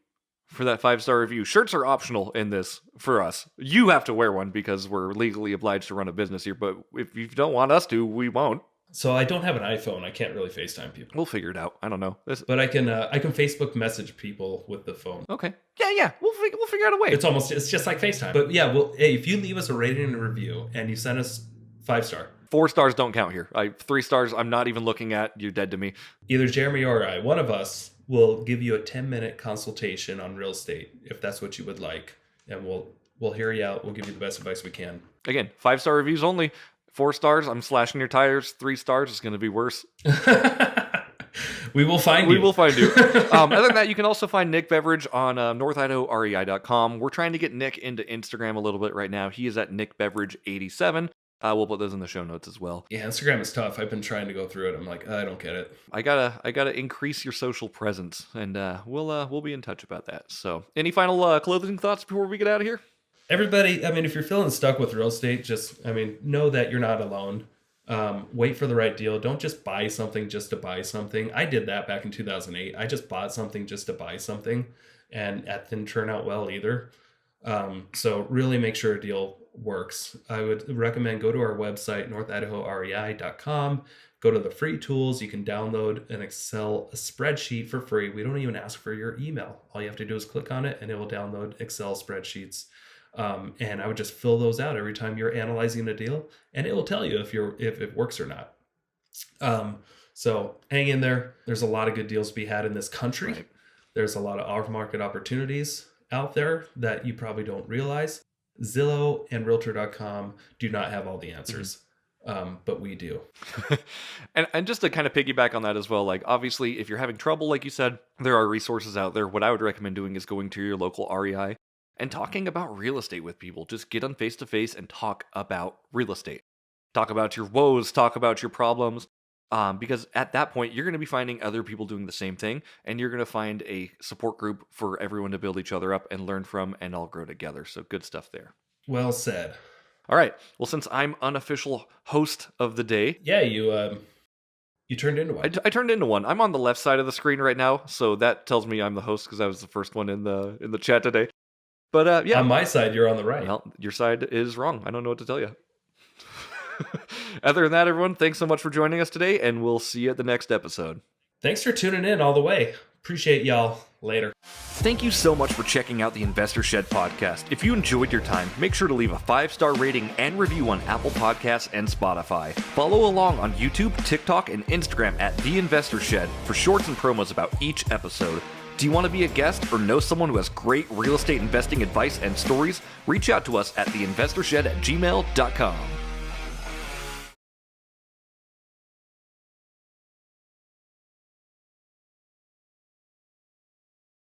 Speaker 1: for that 5-star review. Shirts are optional in this for us. You have to wear one because we're legally obliged to run a business here, but if you don't want us to, we won't.
Speaker 2: So I don't have an iPhone. I can't really FaceTime people.
Speaker 1: We'll figure it out. I don't know.
Speaker 2: But I can Facebook message people with the phone.
Speaker 1: Okay. Yeah. We'll figure out a way.
Speaker 2: It's just like FaceTime. But yeah, well, hey, if you leave us a rating and a review and you send us 5-star,
Speaker 1: 4 stars don't count here. 3 stars, I'm not even looking at. You're dead to me.
Speaker 2: either Jeremy or I, one of us will give you a 10-minute consultation on real estate if that's what you would like, and we'll hear you out. We'll give you the best advice we can.
Speaker 1: Again, 5-star reviews only. 4 stars, I'm slashing your tires. 3 stars, it's going to be worse.
Speaker 2: We will find you.
Speaker 1: We will find you. Other than that, you can also find Nick Beveridge on northidahorei.com. We're trying to get Nick into Instagram a little bit right now. He is at nickbeveridge87. We'll put those in the show notes as well.
Speaker 2: Yeah, Instagram is tough. I've been trying to go through it. I'm like, I don't get it.
Speaker 1: I gotta increase your social presence, and we'll be in touch about that. So, any final closing thoughts before we get out of here?
Speaker 2: Everybody, if you're feeling stuck with real estate, know that you're not alone. Wait for the right deal. Don't just buy something just to buy something. I did that back in 2008. I just bought something just to buy something, and that didn't turn out well either. So really make sure a deal works. I would recommend go to our website, northidahorei.com. Go to the free tools. You can download a spreadsheet for free. We don't even ask for your email. All you have to do is click on it, and it will download Excel spreadsheets. And I would just fill those out every time you're analyzing a deal, and it will tell you if it works or not. So hang in there. There's a lot of good deals to be had in this country.
Speaker 1: Right.
Speaker 2: There's a lot of off-market opportunities out there that you probably don't realize. Zillow and Realtor.com do not have all the answers, but we do.
Speaker 1: and just to kind of piggyback on that as well, like obviously if you're having trouble, like you said, there are resources out there. What I would recommend doing is going to your local REI and talking about real estate with people. Just get on face to face and talk about real estate. Talk about your woes, talk about your problems. Because at that point, you're going to be finding other people doing the same thing, and you're going to find a support group for everyone to build each other up and learn from and all grow together. So good stuff there.
Speaker 2: Well said.
Speaker 1: All right. Well, since I'm unofficial host of the day.
Speaker 2: Yeah, you You turned into one.
Speaker 1: I turned into one. I'm on the left side of the screen right now, so that tells me I'm the host because I was the first one in the chat today. But yeah,
Speaker 2: On my side, you're on the right.
Speaker 1: well, your side is wrong. I don't know what to tell you. Other than that, everyone, thanks so much for joining us today, and we'll see you at the next episode.
Speaker 2: Thanks for tuning in all the way. Appreciate y'all. Later.
Speaker 1: Thank you so much for checking out the Investor Shed podcast. If you enjoyed your time, make sure to leave a 5-star rating and review on Apple Podcasts and Spotify. Follow along on YouTube, TikTok, and Instagram at The Investor Shed for shorts and promos about each episode. Do you want to be a guest or know someone who has great real estate investing advice and stories? Reach out to us at theinvestorshed@gmail.com.